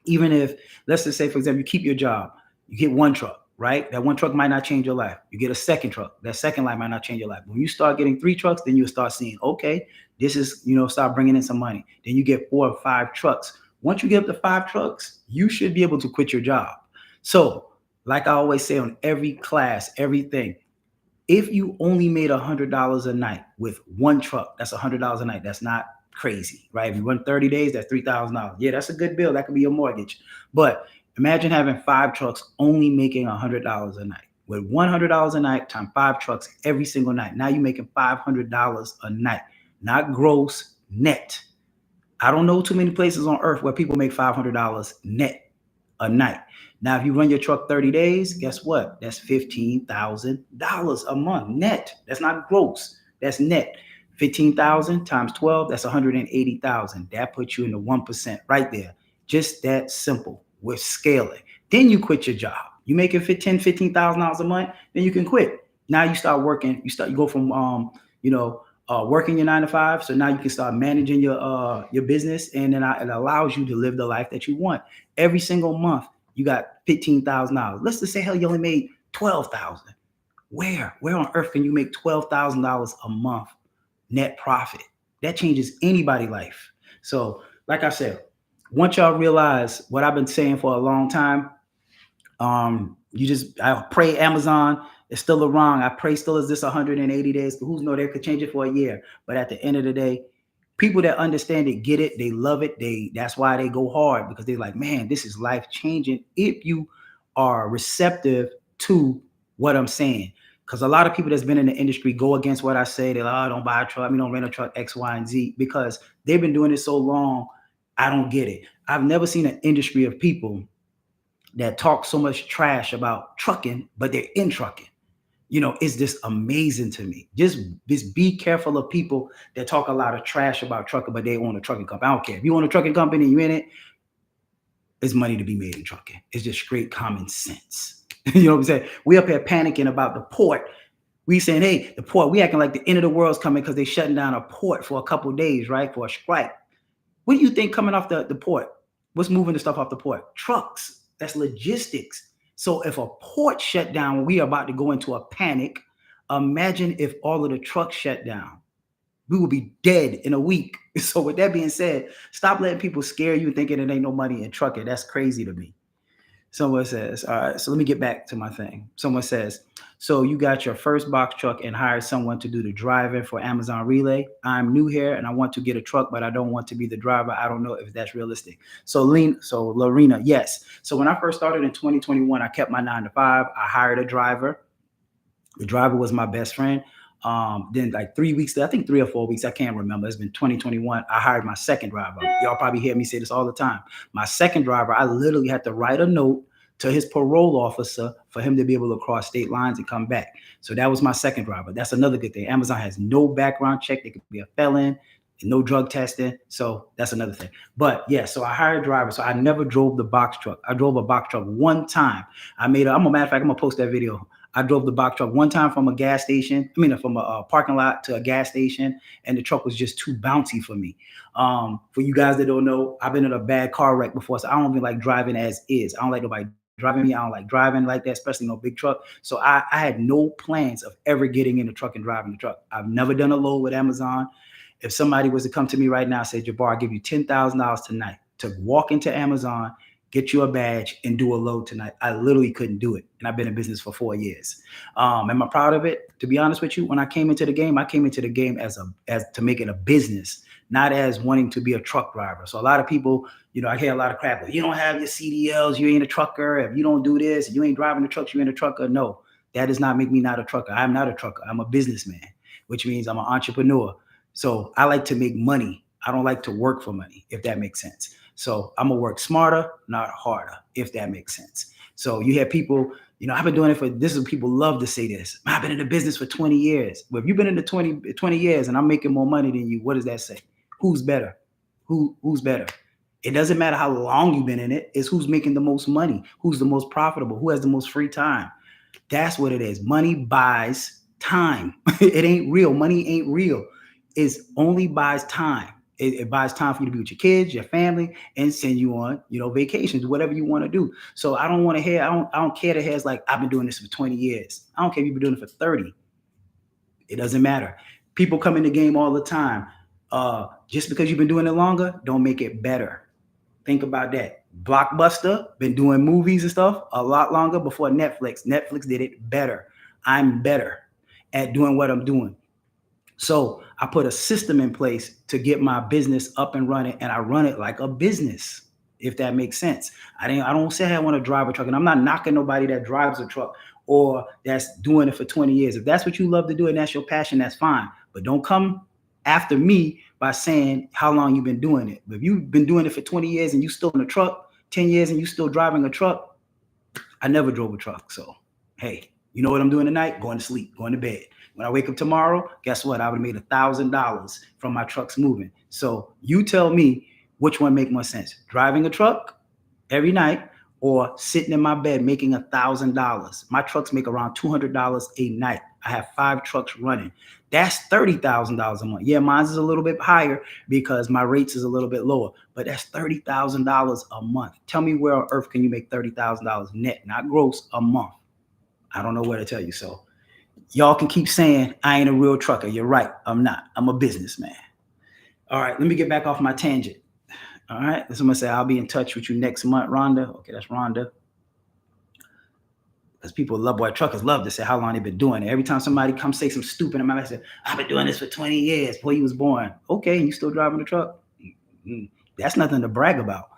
S1: even if, let's just say, for example, you keep your job, you get one truck, right? That one truck might not change your life. You get a second truck. That second life might not change your life. When you start getting 3 trucks, then you'll start seeing, okay, this is, start bringing in some money. Then you get 4 or 5 trucks. Once you get up to 5 trucks, you should be able to quit your job. So like I always say on every class, everything, if you only made $100 a night with one truck, that's $100 a night. That's not crazy, right? If you run 30 days, that's $3,000. Yeah, that's a good bill. That could be your mortgage. But imagine having 5 trucks only making $100 a night. With $100 a night times 5 trucks every single night. Now you're making $500 a night, not gross, net. I don't know too many places on earth where people make $500 net a night. Now, if you run your truck 30 days, guess what? That's $15,000 a month net. That's not gross. That's net. 15,000 times 12, that's 180,000. That puts you in the 1% right there. Just that simple. We're scaling. Then you quit your job. You make it $15,000 a month, then you can quit. Now you start working. You go from working your 9 to 5. So now you can start managing your business, and then it allows you to live the life that you want. Every single month, you got $15,000. Let's just say, hell, you only made $12,000. Where on earth can you make $12,000 a month net profit? That changes anybody's life. So, like I said, once y'all realize what I've been saying for a long time, I pray Amazon is still around. I pray still is this 180 days. Who's know they could change it for a year. But at the end of the day, people that understand it, get it, they love it. That's why they go hard, because they're like, man, this is life changing if you are receptive to what I'm saying. Because a lot of people that's been in the industry go against what I say. They're like, oh, don't buy a truck. Don't rent a truck, X, Y, and Z, because they've been doing it so long. I don't get it. I've never seen an industry of people that talk so much trash about trucking, but they're in trucking. It's just amazing to me. Just be careful of people that talk a lot of trash about trucking, but they own a trucking company. I don't care. If you own a trucking company and you're in it, there's money to be made in trucking. It's just straight common sense. You know what I'm saying? We up here panicking about the port. We saying, hey, the port, we acting like the end of the world's coming because they shutting down a port for a couple of days, right? For a strike. What do you think coming off the port? What's moving the stuff off the port? Trucks. That's logistics. So if a port shut down, we are about to go into a panic. Imagine if all of the trucks shut down. We will be dead in a week. So with that being said, stop letting people scare you thinking it ain't no money in trucking. That's crazy to me. Someone says, all right, so let me get back to my thing. Someone says, so you got your first box truck and hired someone to do the driving for Amazon Relay. I'm new here and I want to get a truck, but I don't want to be the driver. I don't know if that's realistic. So Lorena, yes. So when I first started in 2021, I kept my 9 to 5. I hired a driver. The driver was my best friend. Then like 3 weeks, I think 3 or 4 weeks, I can't remember. It's been 2021. I hired my second driver. Y'all probably hear me say this all the time. My second driver, I literally had to write a note to his parole officer for him to be able to cross state lines and come back. So that was my second driver. That's another good thing. Amazon has no background check. They could be a felon, no drug testing. So that's another thing. But yeah, so I hired a driver. So I never drove the box truck. I drove a box truck one time. I'm a matter of fact, I'm gonna post that video. I drove the box truck one time from a gas station. From a parking lot to a gas station, and the truck was just too bouncy for me. For you guys that don't know, I've been in a bad car wreck before, so I don't even like driving as is. I don't like nobody driving me. I don't like driving like that, especially no big truck. So I had no plans of ever getting in the truck and driving the truck. I've never done a load with Amazon. If somebody was to come to me right now and say, Jabbar, I'll give you $10,000 tonight to walk into Amazon, get you a badge, and do a load tonight, I literally couldn't do it. And I've been in business for 4 years. Am I proud of it? To be honest with you, when I came into the game, as to make it a business, not as wanting to be a truck driver. So a lot of people, I hear a lot of crap. If you don't have your CDLs, you ain't a trucker. If you don't do this, you ain't driving the trucks, you ain't a trucker. No, that does not make me not a trucker. I'm not a trucker. I'm a businessman, which means I'm an entrepreneur. So I like to make money. I don't like to work for money, if that makes sense. So I'm gonna work smarter, not harder, if that makes sense. So you have people, I've been doing it this is people love to say this. I've been in the business for 20 years. Well, if you've been in the 20 years and I'm making more money than you, what does that say? Who's better? Who's better? It doesn't matter how long you've been in it. It's who's making the most money, who's the most profitable, who has the most free time. That's what it is. Money buys time. It ain't real. Money ain't real. It only buys time. It buys time for you to be with your kids, your family, and send you on, vacations, whatever you want to do. So I don't want to hear, I don't care to hear it's like, I've been doing this for 20 years. I don't care if you've been doing it for 30. It doesn't matter. People come in the game all the time. Just because you've been doing it longer, don't make it better. Think about that. Blockbuster, been doing movies and stuff a lot longer before Netflix. Netflix did it better. I'm better at doing what I'm doing. So I put a system in place to get my business up and running, and I run it like a business, if that makes sense. I don't say I want to drive a truck, and I'm not knocking nobody that drives a truck or that's doing it for 20 years. If that's what you love to do and that's your passion, that's fine. But don't come after me by saying how long you've been doing it. But if you've been doing it for 20 years and you still in a truck, 10 years and you still driving a truck, I never drove a truck. So, hey, you know what I'm doing tonight? Going to sleep, going to bed. When I wake up tomorrow, guess what? I would have made $1,000 from my trucks moving. So you tell me which one make more sense, driving a truck every night or sitting in my bed making $1,000. My trucks make around $200 a night. I have 5 trucks running. That's $30,000 a month. Yeah, mine is a little bit higher because my rates is a little bit lower, but that's $30,000 a month. Tell me where on earth can you make $30,000 net, not gross, a month? I don't know where to tell you. So y'all can keep saying I ain't a real trucker. You're right. I'm not. I'm a businessman. All right, let me get back off my tangent. All right, someone say I'll be in touch with you next month, Rhonda. Okay, that's Rhonda. Because truckers love to say how long they've been doing it. Every time somebody comes say some stupid, I say, I've been doing this for 20 years before you was born. Okay, and you still driving the truck? That's nothing to brag about.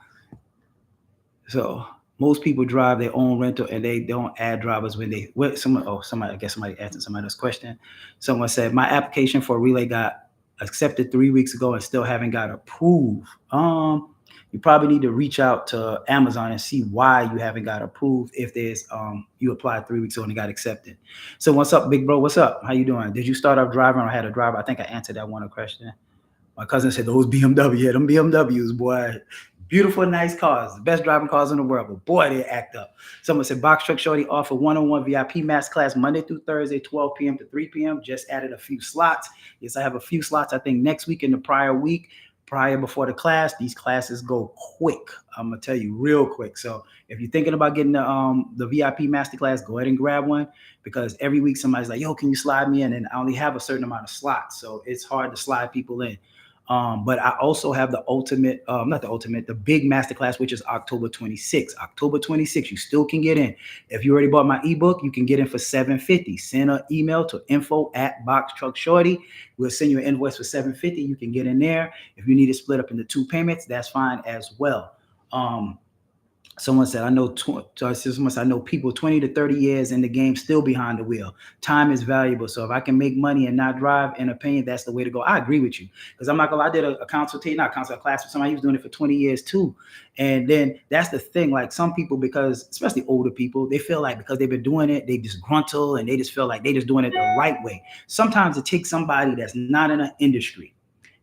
S1: So most people drive their own rental and they don't add drivers when they, somebody answered somebody else's question. Someone said, my application for Relay got accepted 3 weeks ago and still haven't got approved. You probably need to reach out to Amazon and see why you haven't got approved if there's you applied 3 weeks ago and it got accepted. So what's up, big bro? What's up? How you doing? Did you start off driving or had a driver? I think I answered that one question. My cousin said those BMW, them BMWs, boy. Beautiful, nice cars, the best driving cars in the world. But boy, they act up. Someone said Box Truck Shorty offer one-on-one VIP masterclass Monday through Thursday, 12 p.m. to 3 p.m. Just added a few slots. Yes, I have a few slots. I think next week and the prior week, prior before the class. These classes go quick. I'm gonna tell you real quick. So if you're thinking about getting the VIP masterclass, go ahead and grab one because every week somebody's like, "Yo, can you slide me in?" And I only have a certain amount of slots, so it's hard to slide people in. But I also have the ultimate, not the ultimate, the big masterclass, which is October 26th. October 26th, you still can get in. If you already bought my ebook, you can get in for $750. Send an email to info@boxtruckshorty. We'll send you an invoice for $750. You can get in there. If you need it split up into 2 payments, that's fine as well. Someone said, I know people 20 to 30 years in the game still behind the wheel. Time is valuable. So if I can make money and not drive, in opinion, that's the way to go. I agree with you. Because I'm not going to lie, I did a consultation, not a consult class with somebody who was doing it for 20 years too. And then that's the thing. Like some people, because especially older people, they feel like because they've been doing it, they disgruntled and they just feel like they just doing it the right way. Sometimes it takes somebody that's not in an industry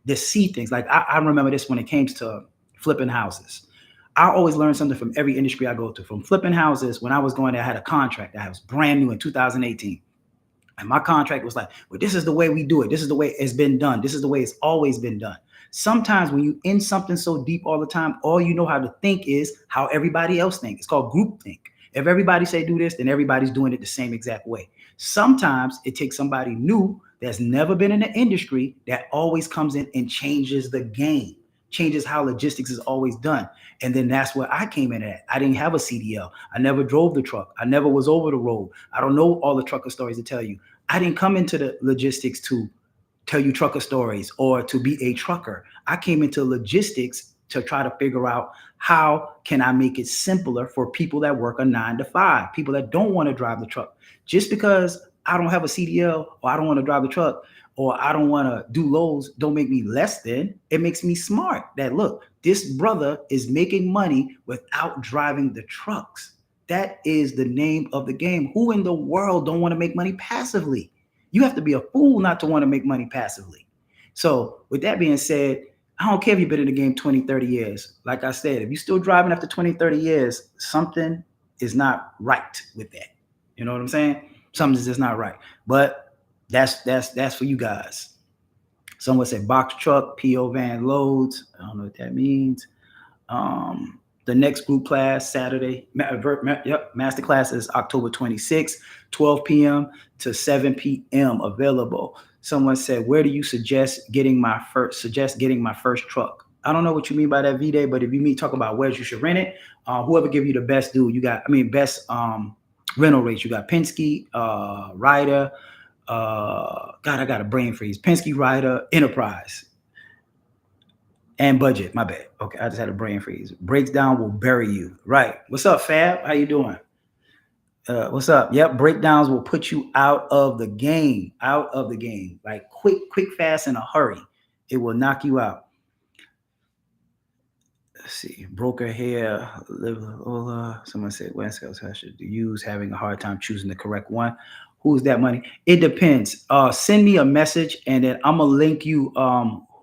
S1: to see things. Like I remember this when it came to flipping houses. I always learn something from every industry I go to. From flipping houses, when I was going there, I had a contract that was brand new in 2018. And my contract was like, well, this is the way we do it. This is the way it's been done. This is the way it's always been done. Sometimes when you in something so deep all the time, all you know how to think is how everybody else thinks. It's called group think. If everybody say do this, then everybody's doing it the same exact way. Sometimes it takes somebody new that's never been in the industry that always comes in and changes the game, changes how logistics is always done. And then that's where I came in at. I didn't have a CDL. I never drove the truck. I never was over the road. I don't know all the trucker stories to tell you. I didn't come into the logistics to tell you trucker stories or to be a trucker. I came into logistics to try to figure out how can I make it simpler for people that work a 9 to 5, people that don't want to drive the truck. Just because I don't have a CDL or I don't want to drive the truck or I don't want to do loads, don't make me less than. It makes me smart that, look, this brother is making money without driving the trucks. That is the name of the game. Who in the world don't want to make money passively? You have to be a fool not to want to make money passively. So with that being said, I don't care if you've been in the game 20, 30 years. Like I said, if you're still driving after 20, 30 years, something is not right with that. You know what I'm saying? Something's just not right. But that's for you guys. Someone said box truck, PO van loads. I don't know what that means. The next group class Saturday, master class is October 26th, 12 p.m. to 7 p.m. available. Someone said, where do you suggest getting my first truck? I don't know what you mean by that, V-Day, but if you mean talk about where you should rent it, whoever give you the best deal, best rental rates. You got Penske, Ryder, God, I got a brain freeze. Penske, Ryder, Enterprise, and Budget. My bad. Okay, I just had a brain freeze. Breakdown will bury you. Right. What's up, Fab? How you doing? What's up? Yep. Breakdowns will put you out of the game. Out of the game. Like quick, fast, in a hurry. It will knock you out. Let's see. Broker here. Someone said West Coast I should use having a hard time choosing the correct one. Who's that money? It depends. Send me a message and then I'm gonna link you.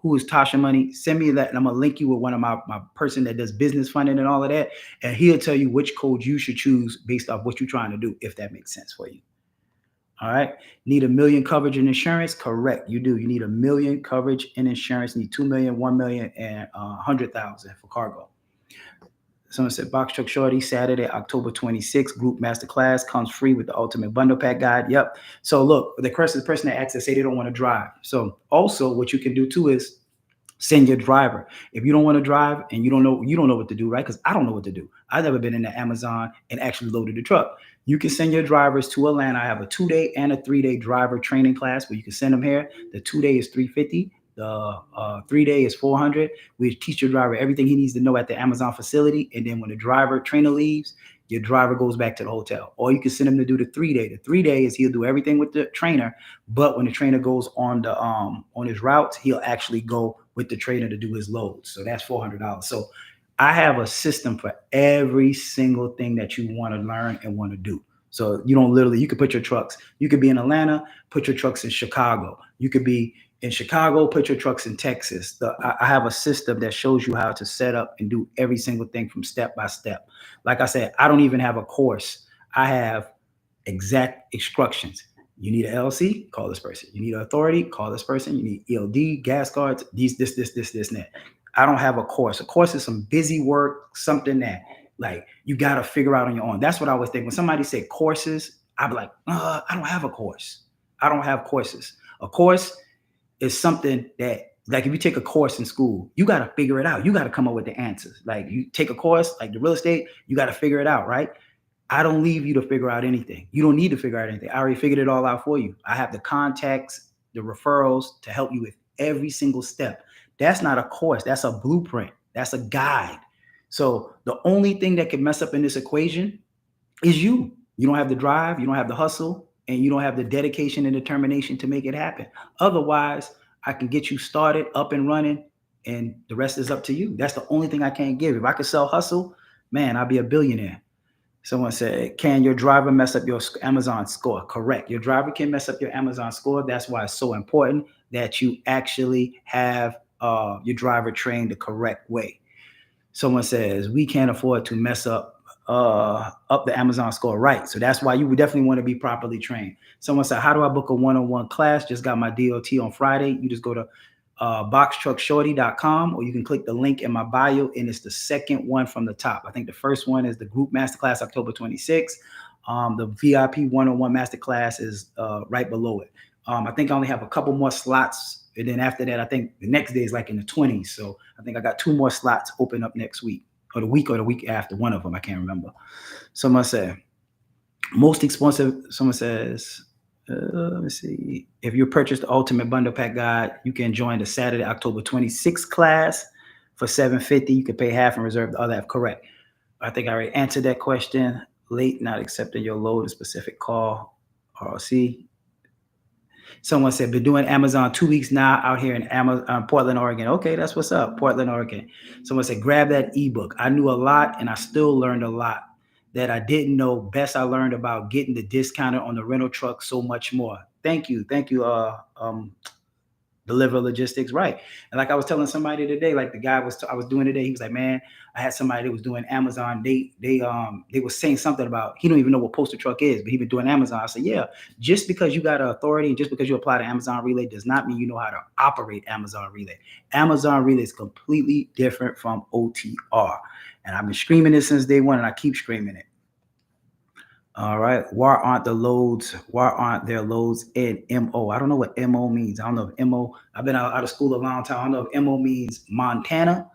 S1: Who is Tasha Money? Send me that and I'm gonna link you with one of my person that does business funding and all of that. And he'll tell you which code you should choose based off what you're trying to do, if that makes sense for you. All right. Need $1 million coverage in insurance? Correct. You do. You need $1 million coverage in insurance. You need 2 million, 1 million, and 100,000 for cargo. Someone said Box Truck Shorty, Saturday, October 26th, group masterclass comes free with the ultimate bundle pack guide. Yep. So look, the person that asks to say they don't want to drive. So also what you can do too is send your driver. If you don't want to drive and you don't know what to do, right? Because I don't know what to do. I've never been into Amazon and actually loaded the truck. You can send your drivers to Atlanta. I have a 2-day and a 3-day driver training class where you can send them here. The 2-day is $350. The 3-day is $400. We teach your driver everything he needs to know at the Amazon facility. And then when the trainer leaves, your driver goes back to the hotel. Or you can send him to do the 3-day. The 3-day is he'll do everything with the trainer. But when the trainer goes on the on his routes, he'll actually go with the trainer to do his loads. So that's $400. So I have a system for every single thing that you want to learn and want to do. So you don't literally, you could put your trucks, you could be in Atlanta, put your trucks in Chicago. You could be in Chicago, put your trucks in Texas. I have a system that shows you how to set up and do every single thing from step by step. Like I said, I don't even have a course. I have exact instructions. You need an LLC, call this person. You need an authority, call this person. You need ELD, gas cards, this, and that. I don't have a course. A course is some busy work, something that like you got to figure out on your own. That's what I always think. When somebody say courses, I'd be like, I don't have a course. I don't have courses. A course is something that, like, if you take a course in school, you got to figure it out. You got to come up with the answers. Like, you take a course, like the real estate, you got to figure it out, right? I don't leave you to figure out anything. You don't need to figure out anything. I already figured it all out for you. I have the contacts, the referrals to help you with every single step. That's not a course. That's a blueprint. That's a guide. So the only thing that can mess up in this equation is you. You don't have the drive, you don't have the hustle, and you don't have the dedication and determination to make it happen. Otherwise, I can get you started, up and running, and the rest is up to you. That's the only thing I can't give. If I could sell hustle, man, I'd be a billionaire. Someone said, can your driver mess up your Amazon score? Correct. Your driver can mess up your Amazon score. That's why it's so important that you actually have your driver trained the correct way. Someone says, we can't afford to mess up the Amazon score. Right. So that's why you would definitely want to be properly trained. Someone said, how do I book a one-on-one class? Just got my DOT on Friday. You just go to boxtruckshorty.com, or you can click the link in my bio, and it's the second one from the top. I think the first one is the group masterclass, October 26th. The VIP one-on-one masterclass is right below it. I think I only have a couple more slots. And then after that, I think the next day is like in the 20s. So I think I got 2 more slots open up next week, or the week after, one of them. I can't remember. Someone said, most expensive. Someone says, let me see. If you purchase the Ultimate Bundle Pack Guide, you can join the Saturday, October 26th class for $750. You can pay half and reserve the other half. Correct. I think I already answered that question. Late, not accepting your load, a specific call. RLC. Someone said, been doing Amazon 2 weeks now out here in Portland, Oregon. Okay, that's what's up, Portland, Oregon. Someone said, grab that ebook. I knew a lot, and I still learned a lot that I didn't know. Best I learned about getting the discounted on the rental truck, so much more. Thank you. Deliver Logistics, right? And like I was telling somebody today, like the guy I was doing today, he was like, man, I had somebody that was doing Amazon. They were saying something about, he don't even know what postal truck is, but he been doing Amazon. I said, yeah, just because you got an authority and just because you apply to Amazon Relay does not mean you know how to operate Amazon Relay. Amazon Relay is completely different from OTR. And I've been screaming this since day one, and I keep screaming it. All right. Why aren't there loads in MO? I don't know what MO means. I don't know if MO, I've been out of school a long time. I don't know if MO means Montana.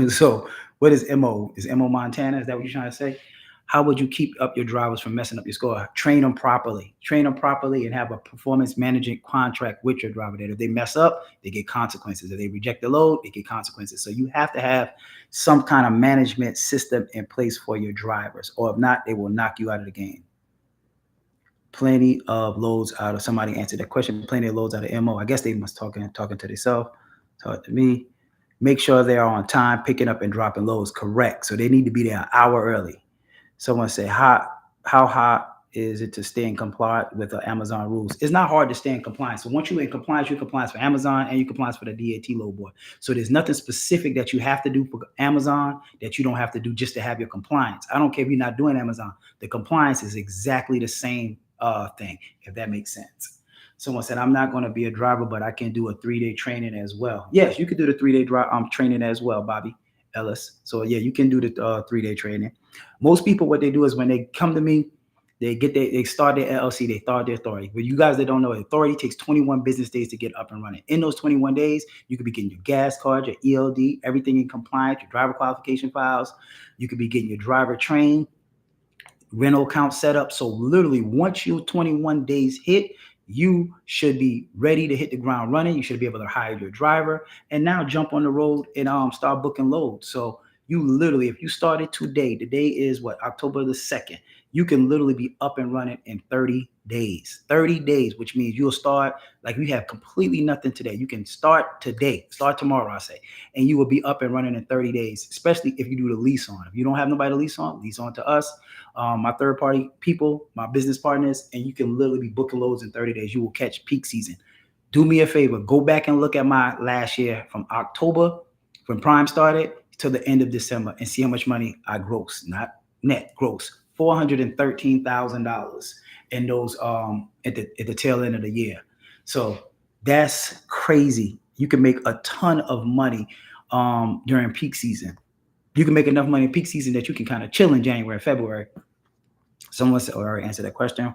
S1: So what is MO? Is MO Montana? Is that what you're trying to say? How would you keep up your drivers from messing up your score? Train them properly. And have a performance management contract with your driver that if they mess up, they get consequences. If they reject the load, they get consequences. So you have to have some kind of management system in place for your drivers, or if not, they will knock you out of the game. Plenty of loads out of, somebody answered that question. Plenty of loads out of MO. I guess they must talking to themselves. Talk to me. Make sure they are on time, picking up and dropping loads. Correct. So they need to be there an hour early. Someone say, how hard is it to stay in compliance with the Amazon rules? It's not hard to stay in compliance. So once you're in compliance, you're compliance for Amazon and you're compliance for the DAT load board. So there's nothing specific that you have to do for Amazon that you don't have to do just to have your compliance. I don't care if you're not doing Amazon. The compliance is exactly the same thing, if that makes sense. Someone said, I'm not going to be a driver, but I can do a 3-day training as well. Yes, you can do the 3-day training as well, Bobby Ellis. So yeah, you can do the 3-day training. Most people, what they do is when they come to me, they start their LLC, they start their authority. But you guys that don't know, authority takes 21 business days to get up and running. In those 21 days, you could be getting your gas card, your ELD, everything in compliance, your driver qualification files. You could be getting your driver trained, rental account set up. So literally, once your 21 days hit, you should be ready to hit the ground running. You should be able to hire your driver and now jump on the road and start booking loads. So you literally, if you started today is what, October the 2nd. you can literally be up and running in 30 days. 30 days, which means you'll start like you have completely nothing today. You can start today, start tomorrow, I say, and you will be up and running in 30 days, especially if you do the lease on. If you don't have nobody to lease on to us, my third party people, my business partners, and you can literally be booking loads in 30 days. You will catch peak season. Do me a favor, go back and look at my last year from October, when Prime started, to the end of December and see how much money I gross, not net, gross. $413,000 in those at the tail end of the year. So that's crazy. You can make a ton of money during peak season. You can make enough money in peak season that you can kind of chill in January, February. Someone said, already answered that question.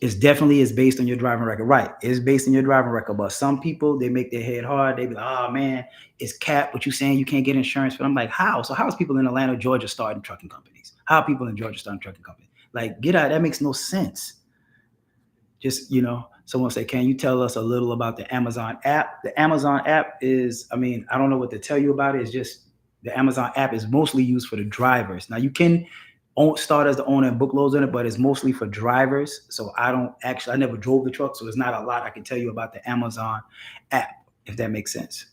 S1: It's definitely is based on your driving record. Right. It's based on your driving record. But some people, they make their head hard. They be like, oh man, it's capped. What you saying you can't get insurance? But I'm like, how? So how is people in Atlanta, Georgia starting trucking companies? How are people in Georgia starting trucking companies? Like, get out. That makes no sense. Just, someone say, can you tell us a little about the Amazon app? The Amazon app is, I don't know what to tell you about it. It's just the Amazon app is mostly used for the drivers. Now you can start as the owner and book loads in it, but it's mostly for drivers. So I never drove the truck, so there's not a lot I can tell you about the Amazon app, if that makes sense.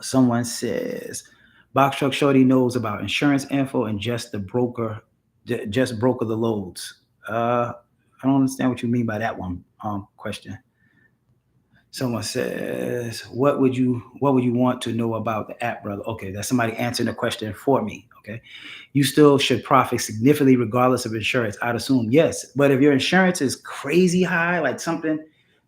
S1: Someone says, Box Truck Shorty knows about insurance info and just broker the loads. I don't understand what you mean by that one question. Someone says, what would you want to know about the app, brother? Okay, that's somebody answering the question for me. Okay. You still should profit significantly regardless of insurance, I'd assume. Yes. But if your insurance is crazy high, like something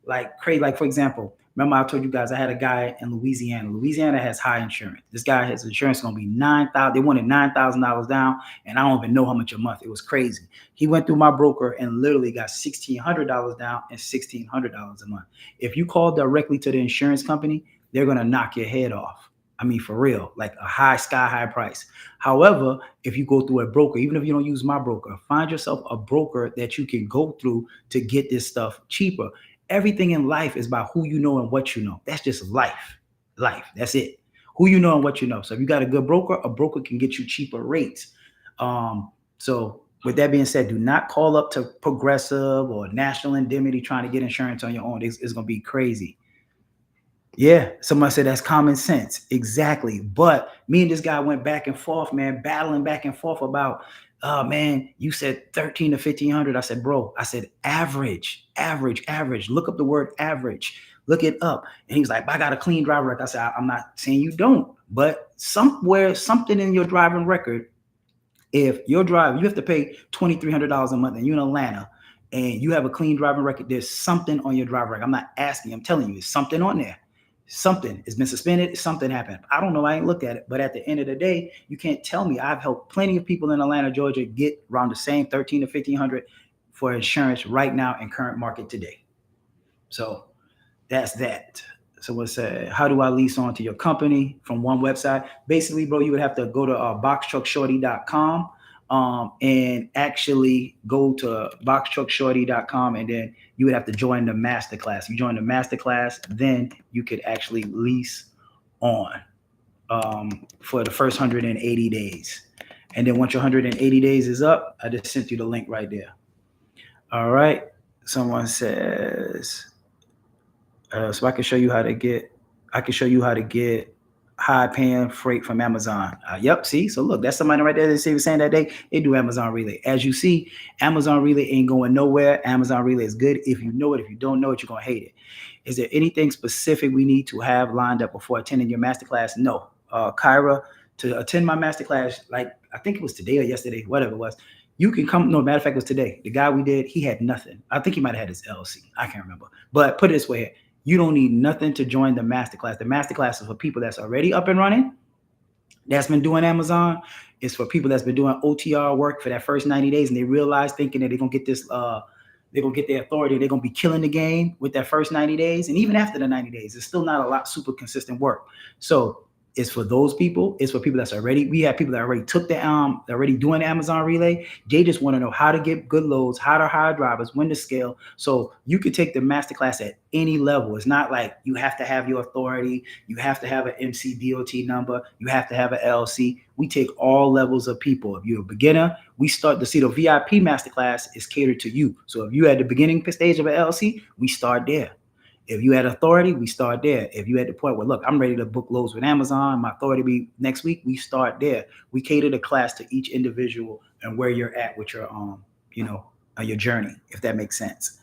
S1: like crazy, like for example, remember I told you guys I had a guy in Louisiana. Louisiana has high insurance. This guy has insurance going to be $9,000. They wanted $9,000 down, and I don't even know how much a month. It was crazy. He went through my broker and literally got $1,600 down and $1,600 a month. If you call directly to the insurance company, they're going to knock your head off. For real, like a sky high price. However, if you go through a broker, even if you don't use my broker, find yourself a broker that you can go through to get this stuff cheaper. Everything in life is about who you know and what you know. That's just life. That's it. Who you know and what you know. So if you got a good broker, a broker can get you cheaper rates. So with that being said, do not call up to Progressive or National Indemnity trying to get insurance on your own. It's going to be crazy. Yeah, somebody said that's common sense. Exactly. But me and this guy went back and forth, man, battling back and forth about, man, you said 13 to 1,500. I said, bro, average. Look up the word average. Look it up. And he was like, I got a clean driving record. I said, I'm not saying you don't, but something in your driving record, if you're driving, you have to pay $2,300 a month and you're in Atlanta and you have a clean driving record, there's something on your driving record. I'm not asking, I'm telling you, there's something on there. Something has been suspended. Something happened. I don't know. I ain't looked at it. But at the end of the day, you can't tell me. I've helped plenty of people in Atlanta, Georgia get around the same 13 to 1,500 for insurance right now in current market today. So that's that. So what's that? How do I lease on to your company from one website? Basically, bro, you would have to go to boxtruckshorty.com and actually go to boxtruckshorty.com, and then you would have to join the masterclass. If you join the masterclass, then you could actually lease on for the first 180 days. And then once your 180 days is up, I just sent you the link right there. All right. Someone says, so I can show you how to get high paying freight from Amazon. Yep. See, so look, that's somebody right there that's saying that they do Amazon Relay. As you see, Amazon Relay ain't going nowhere. Amazon Relay is good if you know it. If you don't know it, you're going to hate it. Is there anything specific we need to have lined up before attending your masterclass? No. Kyra, to attend my masterclass, like I think it was today or yesterday, whatever it was, you can come. No, matter of fact, it was today. The guy we did, he had nothing. I think he might have had his LLC. I can't remember. But put it this way, you don't need nothing to join the masterclass. The masterclass is for people that's already up and running, that's been doing Amazon. It's for people that's been doing OTR work for that first 90 days, and they realize thinking that they're gonna get this, they're gonna get their authority, they're gonna be killing the game with that first 90 days. And even after the 90 days, it's still not a lot super consistent work. So is for those people. It's for people that's already. We have people that already took the already doing the Amazon relay. They just want to know how to get good loads, how to hire drivers, when to scale. So you could take the masterclass at any level. It's not like you have to have your authority, you have to have an MCDOT number, you have to have an LLC. We take all levels of people. If you're a beginner, we start the VIP masterclass is catered to you. So if you at the beginning stage of an LLC, we start there. If you had authority, we start there. If you at the point where, look, I'm ready to book loads with Amazon, my authority be next week, we start there. We cater the class to each individual and where you're at with your your journey, if that makes sense.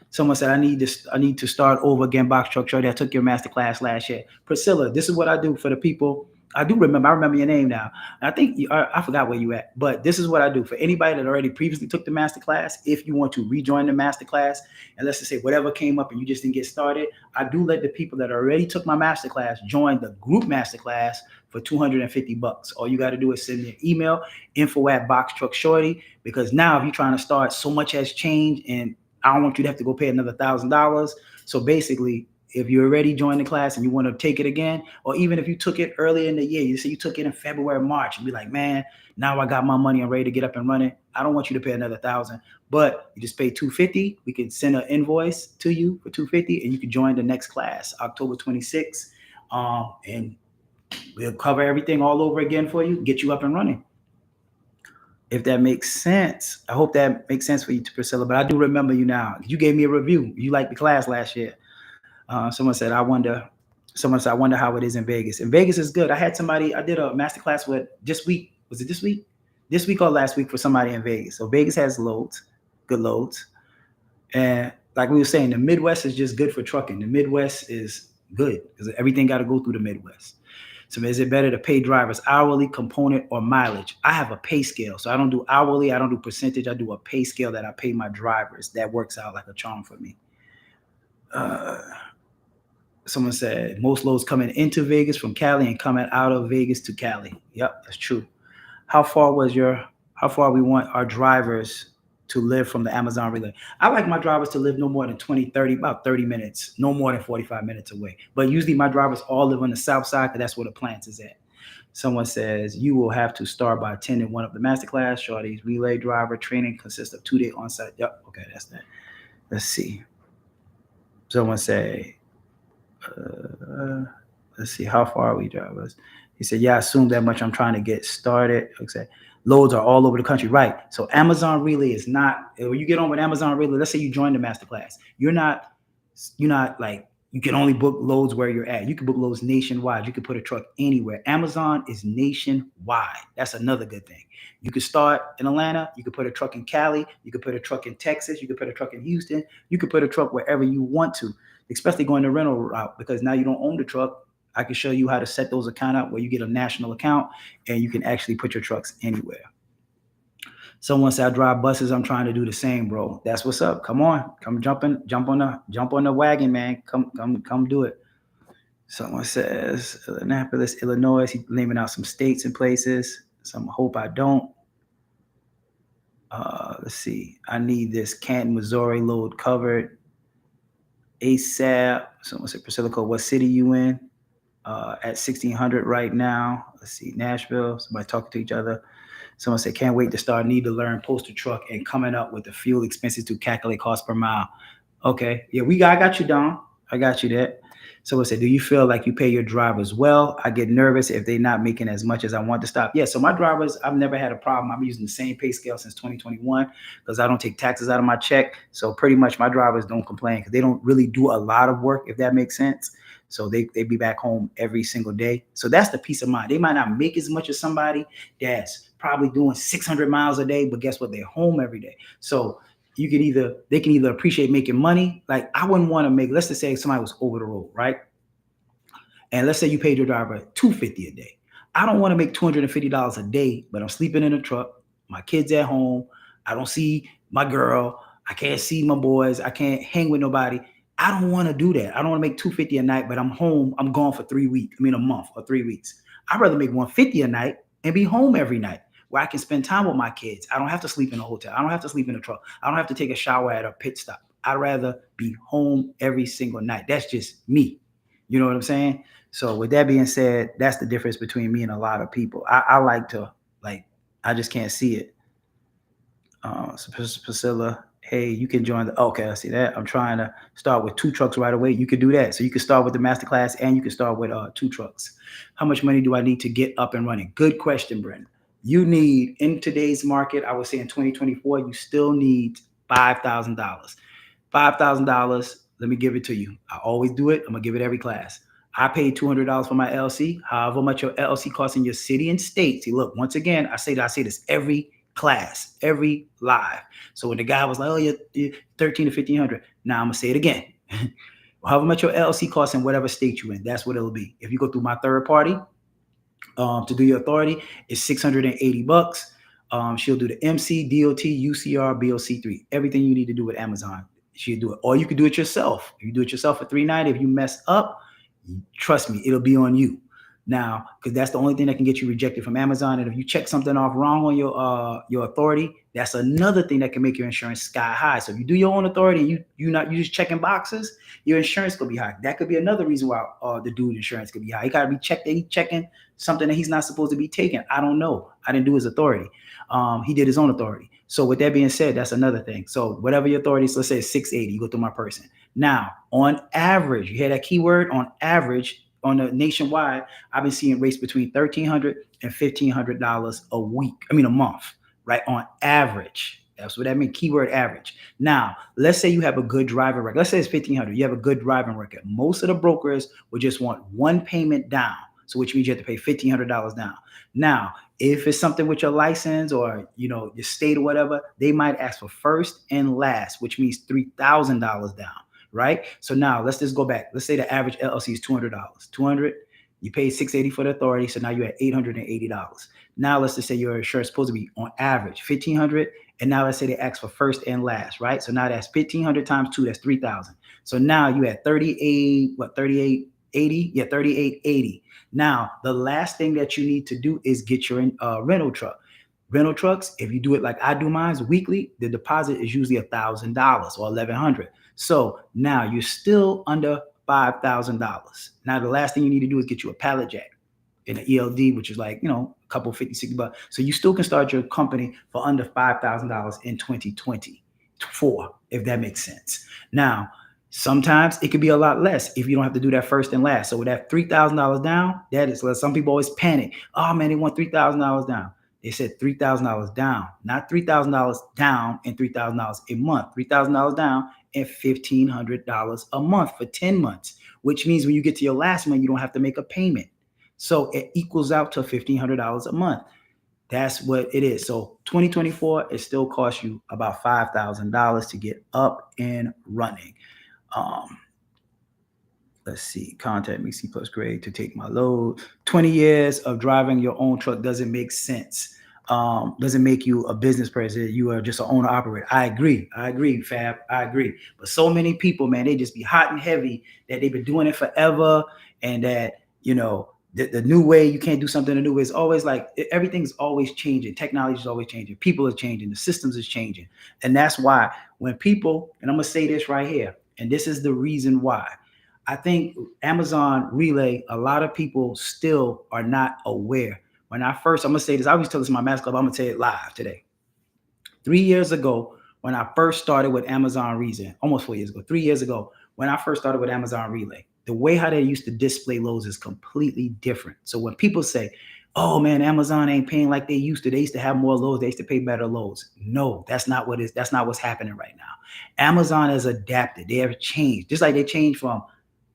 S1: Someone said, I need to start over again, Box Truck Shorty. I took your master class last year. Priscilla, this is what I do for the people. I remember your name now. I think I forgot where you at, but this is what I do for anybody that already previously took the master class. If you want to rejoin the master class, and let's just say whatever came up and you just didn't get started, I do let the people that already took my master class join the group master class for $250. All you got to do is send me an email, info@Box Truck Shorty, because now if you're trying to start, so much has changed, and I don't want you to have to go pay another $1,000. So basically, if you already joined the class and you want to take it again, or even if you took it earlier in the year, you say you took it in February, March, and be like, man, now I got my money, I'm ready to get up and running. I don't want you to pay another $1,000, but you just pay $250. We can send an invoice to you for $250, and you can join the next class, October 26th, and we'll cover everything all over again for you, get you up and running. If that makes sense. I hope that makes sense for you, Priscilla, but I do remember you now. You gave me a review. You liked the class last year. Someone said, I wonder how it is in Vegas. In Vegas is good. I did a master class with this week. Was it this week? This week or last week for somebody in Vegas. So Vegas has loads, good loads. And like we were saying, the Midwest is just good for trucking. The Midwest is good because everything got to go through the Midwest. So is it better to pay drivers hourly, component, or mileage? I have a pay scale. So I don't do hourly. I don't do percentage. I do a pay scale that I pay my drivers. That works out like a charm for me. Someone said most loads coming into Vegas from Cali and coming out of Vegas to Cali. Yep, that's true. How far we want our drivers to live from the Amazon relay? I like my drivers to live no more than about 30 minutes, no more than 45 minutes away. But usually my drivers all live on the south side because that's where the plants is at. Someone says you will have to start by attending one of the masterclass. Shorty's relay driver training consists of 2-day on-site. Yep, okay, that's that. Let's see. Someone say, let's see, how far are we drivers? He said, yeah, I assume that much. I'm trying to get started. Okay. Loads are all over the country. Right. So Amazon Relay is not, when you get on with Amazon Relay, let's say you join the masterclass. You're not like, you can only book loads where you're at. You can book loads nationwide. You can put a truck anywhere. Amazon is nationwide. That's another good thing. You could start in Atlanta. You could put a truck in Cali. You could put a truck in Texas. You could put a truck in Houston. You could put a truck wherever you want to, especially going the rental route, because now you don't own the truck. I can show you how to set those accounts up where you get a national account and you can actually put your trucks anywhere. Someone said, I drive buses. I'm trying to do the same, bro. That's what's up. Come on. Come jump on the wagon, man. Come do it. Someone says, Indianapolis, Illinois. He's naming out some states and places. Some hope I don't. Let's see. I need this Canton, Missouri load covered ASAP. Someone said, Priscilla, what city you in? At 1600 right now. Let's see, Nashville. Somebody talking to each other. Someone said, can't wait to start. Need to learn postal truck and coming up with the fuel expenses to calculate cost per mile. Okay. Yeah, I got you, Don. I got you there. Someone said, do you feel like you pay your drivers well? I get nervous if they're not making as much as I want to stop. Yeah, so my drivers, I've never had a problem. I'm using the same pay scale since 2021 because I don't take taxes out of my check. So pretty much my drivers don't complain because they don't really do a lot of work, if that makes sense. So they be back home every single day. So that's the peace of mind. They might not make as much as somebody that's probably doing 600 miles a day, but guess what? They're home every day. So they can either appreciate making money. Like I wouldn't want to make, let's just say somebody was over the road, right? And let's say you paid your driver $250 a day. I don't want to make $250 a day, but I'm sleeping in a truck. My kids at home. I don't see my girl. I can't see my boys. I can't hang with nobody. I don't want to do that. I don't want to make $250 a night, but I'm home. I'm gone for a month or 3 weeks. I'd rather make $150 a night and be home every night where I can spend time with my kids. I don't have to sleep in a hotel. I don't have to sleep in a truck. I don't have to take a shower at a pit stop. I'd rather be home every single night. That's just me. You know what I'm saying? So with that being said, that's the difference between me and a lot of people. I like to like I just can't see it. So Priscilla, hey, you can join the. Okay, I see that. I'm trying to start with 2 trucks right away. You could do that. So you can start with the masterclass and you can start with 2 trucks. How much money do I need to get up and running? Good question, Brent. You need in today's market, I would say in 2024, you still need $5,000. $5,000. Let me give it to you. I always do it. I'm gonna give it every class. I paid $200 for my LLC. However much your LLC costs in your city and state. See, look, once again, I say this every class, every live. So when the guy was like, "Oh, you're 13 to 1500," now I'm gonna say it again. However much your LLC costs in whatever state you're in, that's what it'll be. If you go through my third party, to do your authority, it's $680. She'll do the MC, DOT, UCR, BOC3, everything you need to do with Amazon. She'll do it, or you can do it yourself. If you do it yourself for $390, if you mess up, trust me, it'll be on you. Now, because that's the only thing that can get you rejected from Amazon. And if you check something off wrong on your authority, that's another thing that can make your insurance sky high. So if you do your own authority and you just checking boxes, your insurance could be high. That could be another reason why the dude insurance could be high. He got to be checked. He's checking something that he's not supposed to be taking. I don't know. I didn't do his authority. He did his own authority. So with that being said, that's another thing. So whatever your authority is, let's say it's 680, you go through my person. Now, on average, you hear that keyword on average on the nationwide, I've been seeing rates between $1,300 and $1,500 a week. I mean, a month, right? On average. That's what that means. Keyword average. Now, let's say you have a good driving record. Let's say it's 1,500. You have a good driving record. Most of the brokers would just want one payment down. So which means you have to pay $1,500 down. Now, if it's something with your license or your state or whatever, they might ask for first and last, which means $3,000 down, right? So now let's just go back. Let's say the average LLC is $200. 200, you pay $680 for the authority, so now you're at $880. Now let's just say your insurance is supposed to be on average $1,500, and now let's say they ask for first and last, right? So now that's $1,500 times 2, that's $3,000. So now you at 3880. Yeah, 3880. Now, the last thing that you need to do is get your rental truck. Rental trucks, if you do it like I do mine weekly, the deposit is usually $1,000 or $1,100. So now you're still under $5,000. Now, the last thing you need to do is get you a pallet jack in an ELD, which is like, a couple 50, 60 bucks. So you still can start your company for under $5,000 in 2024, if that makes sense. Now, sometimes it could be a lot less if you don't have to do that first and last. So with that $3,000 down, that is, some people always panic. Oh man, they want $3,000 down. They said $3,000 down, not $3,000 down and $3,000 a month. $3,000 down and $1,500 a month for 10 months, which means when you get to your last month, you don't have to make a payment. So it equals out to $1,500 a month. That's what it is. So 2024, it still costs you about $5,000 to get up and running. Let's see, contact me C+ grade to take my load. 20 years of driving your own truck doesn't make sense. Doesn't make you a business person. You are just an owner operator. I agree, Fab. I agree. But so many people, man, they just be hot and heavy that they've been doing it forever, and that the new way, you can't do something the new way. It's always like everything's always changing. Technology is always changing. People are changing. The systems is changing, and that's why when people, and I'm gonna say this right here, and this is the reason why. I think Amazon Relay, a lot of people still are not aware. When I'm gonna say this, I always tell this in my master club, I'm gonna say it live today. 3 years ago, when I first started with Amazon Relay, almost 4 years ago, 3 years ago, when I first started with Amazon Relay, the way how they used to display loads is completely different. So when people say, oh man, Amazon ain't paying like they used to have more loads, they used to pay better loads. No, that's not what's happening right now. Amazon has adapted, they have changed, just like they changed from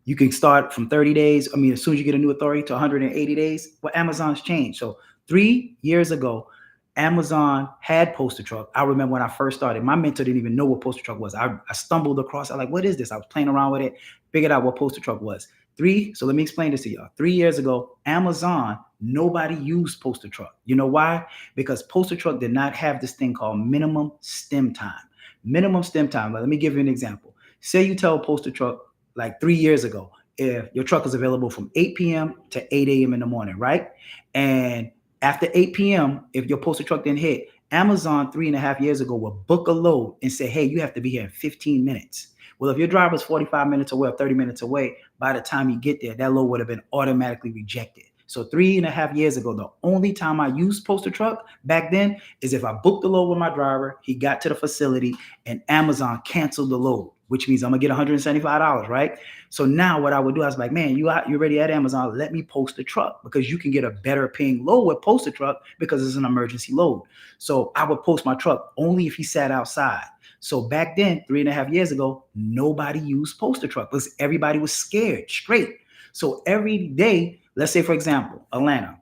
S1: you can start from 30 days. I mean, as soon as you get a new authority to 180 days, well, Amazon's changed. So 3 years ago, Amazon had Poster Truck. I remember when I first started, my mentor didn't even know what Poster Truck was. I stumbled across, I was like, what is this? I was playing around with it, figured out what Poster Truck was. So let me explain this to y'all. 3 years ago, Amazon, nobody used Poster Truck. You know why? Because Poster Truck did not have this thing called minimum stem time. Minimum stem time. Let me give you an example. Say you tell Poster Truck, like 3 years ago, if your truck is available from 8 p.m. to 8 a.m. in the morning, right? And after 8 p.m., if your postal truck didn't hit, Amazon 3.5 years ago would book a load and say, hey, you have to be here in 15 minutes. Well, if your driver's 45 minutes away or 30 minutes away, by the time you get there, that load would have been automatically rejected. So 3.5 years ago, the only time I used Poster Truck back then is if I booked the load with my driver, he got to the facility, and Amazon canceled the load, which means I'm gonna get $175, right? So now what I would do, I was like, man, you're already at Amazon, let me post a truck, because you can get a better paying load with Poster Truck because it's an emergency load. So I would post my truck only if he sat outside. So back then, 3.5 years ago, nobody used Poster Truck because everybody was scared straight. So every day, let's say, for example, Atlanta,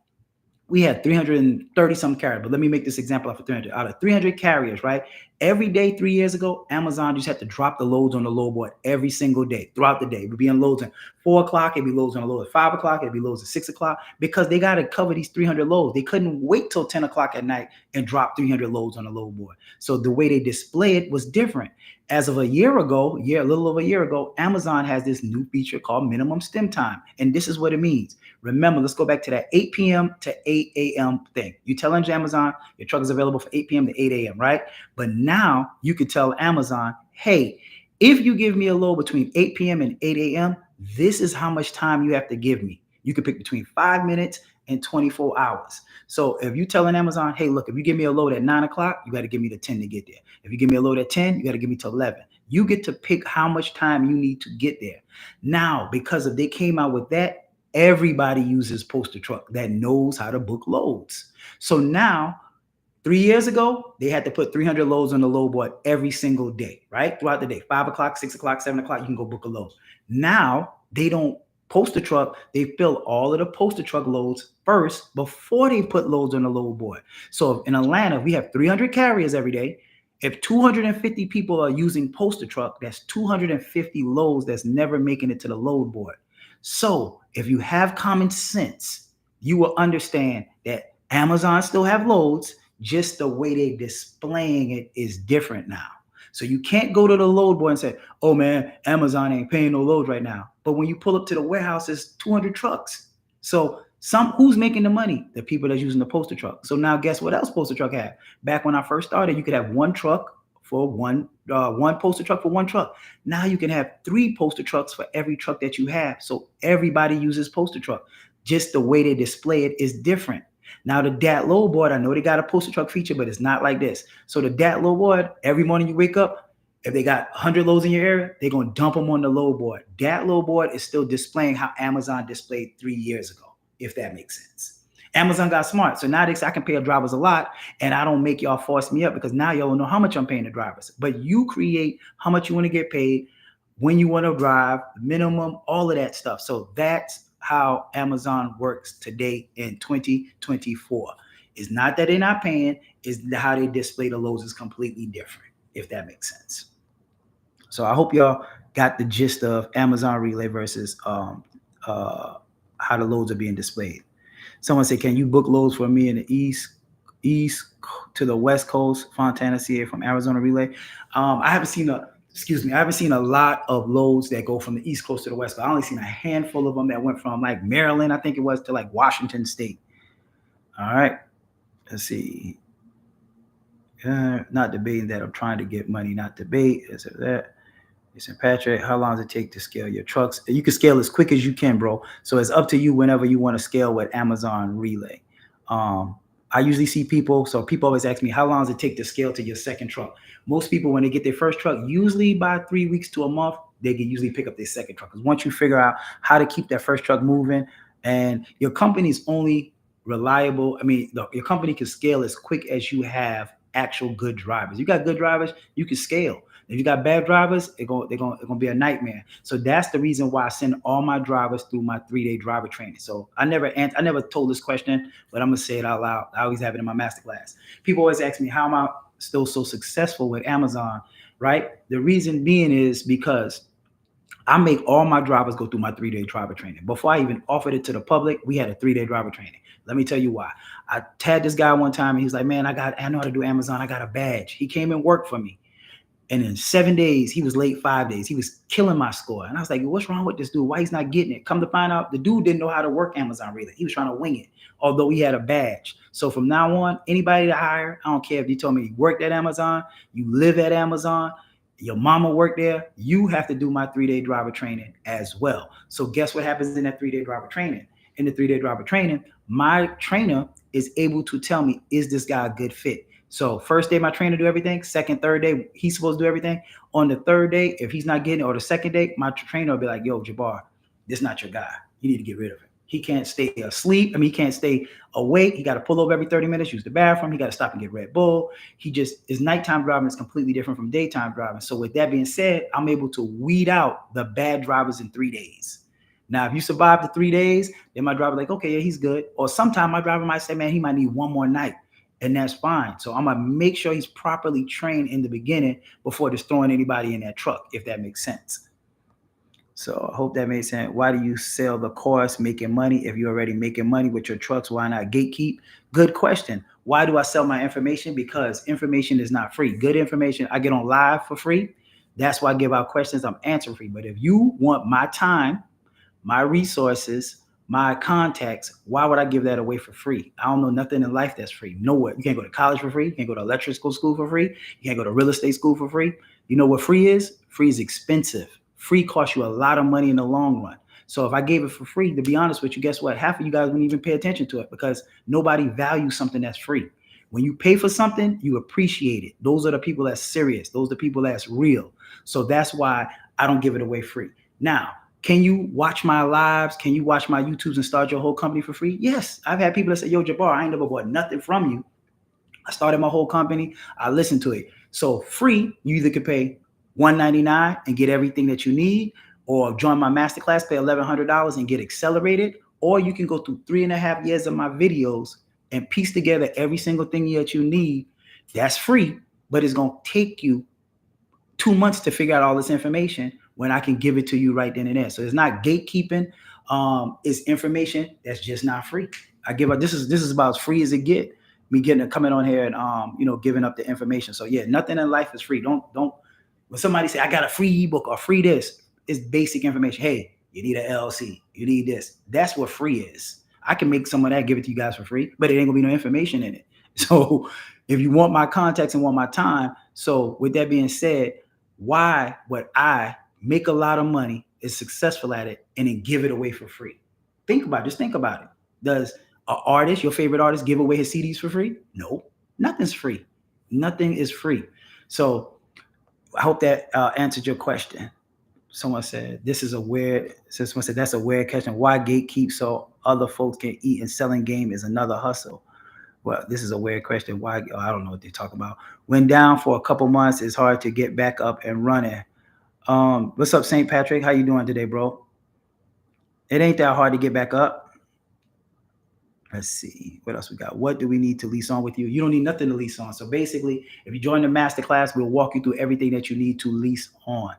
S1: we had 330 some carriers, but let me make this example off of 300. Out of 300 carriers, right? Every day, 3 years ago, Amazon just had to drop the loads on the load board every single day throughout the day. It would be on loads at 4 o'clock, it'd be loads on a load at 5 o'clock, it'd be loads at 6 o'clock, because they got to cover these 300 loads. They couldn't wait till 10 o'clock at night and drop 300 loads on the load board. So the way they display it was different. As of a year ago, a little over a year ago, Amazon has this new feature called minimum stem time. And this is what it means. Remember, let's go back to that 8 p.m. to 8 a.m. thing. You tell Amazon your truck is available for 8 p.m. to 8 a.m., right? But now you could tell Amazon, hey, if you give me a load between 8 p.m. and 8 a.m., this is how much time you have to give me. You can pick between 5 minutes and 24 hours. So if you telling Amazon, hey, look, if you give me a load at 9 o'clock, you got to give me the 10 to get there. If you give me a load at 10, you got to give me till 11. You get to pick how much time you need to get there. Now, because if they came out with that, everybody uses Poster Truck that knows how to book loads. So now, 3 years ago, they had to put 300 loads on the load board every single day, right? Throughout the day, 5 o'clock, 6 o'clock, 7 o'clock, you can go book a load. Now, they don't Poster Truck, they fill all of the Poster Truck loads first before they put loads on the load board. So in Atlanta, we have 300 carriers every day. If 250 people are using Poster Truck, that's 250 loads that's never making it to the load board. So if you have common sense, you will understand that Amazon still have loads, just the way they're displaying it is different now. So you can't go to the load board and say, oh man, Amazon ain't paying no loads right now. But when you pull up to the warehouse, there's 200 trucks. So who's making the money? The people that's using the Poster Truck. So now guess what else Poster Truck had? Back when I first started, you could have one truck for one Poster Truck for one truck. Now you can have 3 Poster Trucks for every truck that you have. So everybody uses Poster Truck. Just the way they display it is different. Now the DAT load board, I know they got a Poster Truck feature, but it's not like this. So the DAT load board, every morning you wake up, if they got 100 loads in your area, they're going to dump them on the load board. DAT load board is still displaying how Amazon displayed 3 years ago, if that makes sense. Amazon got smart. So now I can pay the drivers a lot, and I don't make y'all force me up, because now y'all know how much I'm paying the drivers. But you create how much you want to get paid, when you want to drive, minimum, all of that stuff. So that's how Amazon works today in 2024. It's not that they're not paying, it's how they display the loads is completely different, if that makes sense. So I hope y'all got the gist of Amazon Relay versus how the loads are being displayed. Someone said, can you book loads for me in the east to the west coast, Fontana, CA, from Arizona Relay? I haven't seen a lot of loads that go from the East Coast to the West Coast. I only seen a handful of them that went from like Maryland, I think it was, to like Washington State. All right. Let's see. Not debating that. I'm trying to get money, not debate. Is it that? St. Patrick, how long does it take to scale your trucks? You can scale as quick as you can, bro. So it's up to you whenever you want to scale with Amazon Relay. I usually see people always ask me, how long does it take to scale to your second truck? Most people, when they get their first truck, usually by 3 weeks to a month, they can usually pick up their second truck. Because once you figure out how to keep that first truck moving, and your company's only reliable, your company can scale as quick as you have actual good drivers. You got good drivers, you can scale. If you got bad drivers, it's gonna be a nightmare. So that's the reason why I send all my drivers through my 3-day driver training. So I never told this question, but I'm gonna say it out loud. I always have it in my masterclass. People always ask me, how am I still so successful with Amazon, right? The reason being is because I make all my drivers go through my 3-day driver training. Before I even offered it to the public, we had a 3-day driver training. Let me tell you why. I tagged this guy one time and he was like, man, I know how to do Amazon. I got a badge. He came and worked for me. And in 7 days, he was late 5 days. He was killing my score. And I was like, what's wrong with this dude? Why he's not getting it? Come to find out, the dude didn't know how to work Amazon Relay. He was trying to wing it, although he had a badge. So from now on, anybody to hire, I don't care if you told me you worked at Amazon, you live at Amazon, your mama worked there, you have to do my 3-day driver training as well. So guess what happens in that 3-day driver training? In the 3-day driver training, my trainer is able to tell me, is this guy a good fit? So first day, my trainer do everything. Second, third day, he's supposed to do everything. On the third day, if he's not getting it, or the second day, my trainer will be like, yo, Jabbar, this is not your guy. You need to get rid of him. He can't stay asleep. He can't stay awake. He got to pull over every 30 minutes, use the bathroom. He got to stop and get Red Bull. His nighttime driving is completely different from daytime driving. So with that being said, I'm able to weed out the bad drivers in 3 days. Now, if you survive the 3 days, then my driver like, okay, yeah, he's good. Or sometime my driver might say, man, he might need one more night. And that's fine. So I'm going to make sure he's properly trained in the beginning before just throwing anybody in that truck, if that makes sense. So I hope that made sense. Why do you sell the course making money? If you're already making money with your trucks, why not gatekeep? Good question. Why do I sell my information? Because information is not free. Good information, I get on live for free. That's why I give out questions. I'm answering free. But if you want my time, my resources, my contacts, why would I give that away for free? I don't know nothing in life that's free. Nowhere. You can't go to college for free. You can't go to electrical school for free. You can't go to real estate school for free. You know what free is? Free is expensive. Free costs you a lot of money in the long run. So if I gave it for free, to be honest with you, guess what? Half of you guys wouldn't even pay attention to it because nobody values something that's free. When you pay for something, you appreciate it. Those are the people that's serious. Those are the people that's real. So that's why I don't give it away free. Now, can you watch my lives? Can you watch my YouTubes and start your whole company for free? Yes. I've had people that say, yo, Jabbar, I ain't never bought nothing from you. I started my whole company. I listened to it. So free, you either could pay $199 and get everything that you need, or join my masterclass, pay $1,100 and get accelerated, or you can go through 3.5 years of my videos and piece together every single thing that you need. That's free, but it's going to take you 2 months to figure out all this information when I can give it to you right then and there. So it's not gatekeeping. It's information that's just not free. I give up. This is about as free as it get. Me coming on here and giving up the information. So yeah, nothing in life is free. Don't when somebody say I got a free ebook or free this, it's basic information. Hey, you need an LLC. You need this. That's what free is. I can make some of that, give it to you guys for free, but it ain't gonna be no information in it. So if you want my contacts and want my time, so with that being said, why would I make a lot of money, is successful at it, and then give it away for free? Think about it. Just think about it. Does an artist, your favorite artist, give away his CDs for free? No, nothing's free. Nothing is free. So I hope that answered your question. Someone said, that's a weird question. Why gatekeep so other folks can eat, and selling game is another hustle? Well, this is a weird question. Why? I don't know what they're talking about. Went down for a couple months. It's hard to get back up and running. What's up, St. Patrick? How you doing today, bro? It ain't that hard to get back up. Let's see. What else we got? What do we need to lease on with you? You don't need nothing to lease on. So basically, if you join the masterclass, we'll walk you through everything that you need to lease on.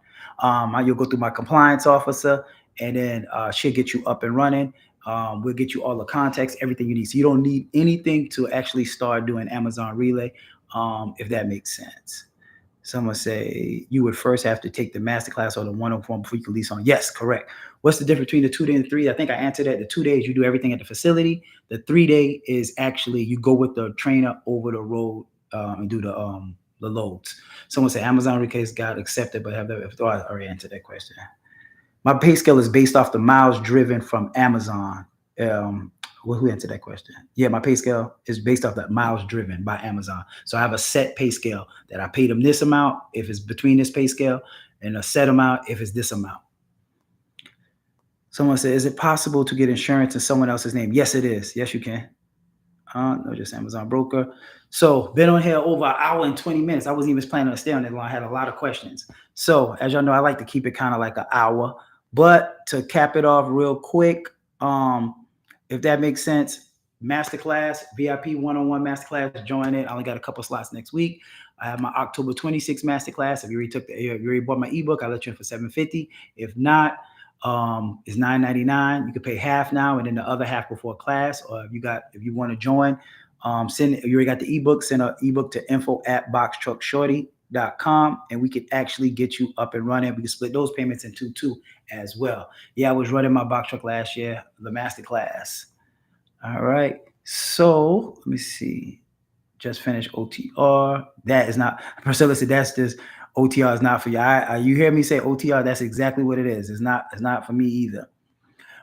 S1: You'll go through my compliance officer, and then she'll get you up and running. We'll get you all the contacts, everything you need. So you don't need anything to actually start doing Amazon Relay, if that makes sense. Someone say you would first have to take the masterclass or the 101 before you can lease on. Yes, correct. What's the difference between the 2 day and the 3? I think I answered that. The 2 days you do everything at the facility. The 3 day is actually you go with the trainer over the road and do the loads. Someone said Amazon case got accepted, but I already answered that question. My pay scale is based off the miles driven from Amazon. Who answered that question? Yeah, my pay scale is based off the miles driven by Amazon. So I have a set pay scale that I paid them this amount if it's between this pay scale, and a set amount if it's this amount. Someone said, is it possible to get insurance in someone else's name? Yes, it is. Yes, you can. No, just Amazon broker. So been on here over an hour and 20 minutes. I wasn't even planning to stay on that long. I had a lot of questions. So as y'all know, I like to keep it kind of like an hour. But to cap it off real quick, if that makes sense, masterclass, VIP one-on-one masterclass, join it. I only got a couple slots next week. I have my October 26th masterclass. If you already bought my ebook, I'll let you in for $750. If not, it's $999. You can pay half now and then the other half before class. Or if you want to join, you already got the ebook, send an ebook to info@boxtruckshorty PeakBank.com, and we could actually get you up and running. We can split those payments into two as well. Yeah, I was running my box truck last year, the master class. All right. So let me see. Just finished OTR. That is not, Priscilla said that's just OTR is not for you. You hear me say OTR? That's exactly what it is. It's not for me either.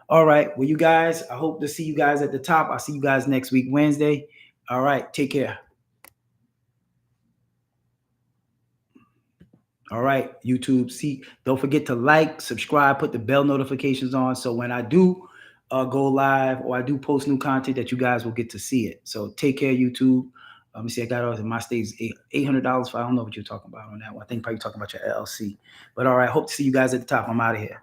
S1: All right. Well, you guys, I hope to see you guys at the top. I'll see you guys next week, Wednesday. All right. Take care. All right, YouTube. See, don't forget to like, subscribe, put the bell notifications on. So when I do go live or I do post new content, that you guys will get to see it. So take care, YouTube. Let me see. I got all in my stage $800 for. I don't know what you're talking about on that one. I think probably talking about your LLC. But all right, hope to see you guys at the top. I'm out of here.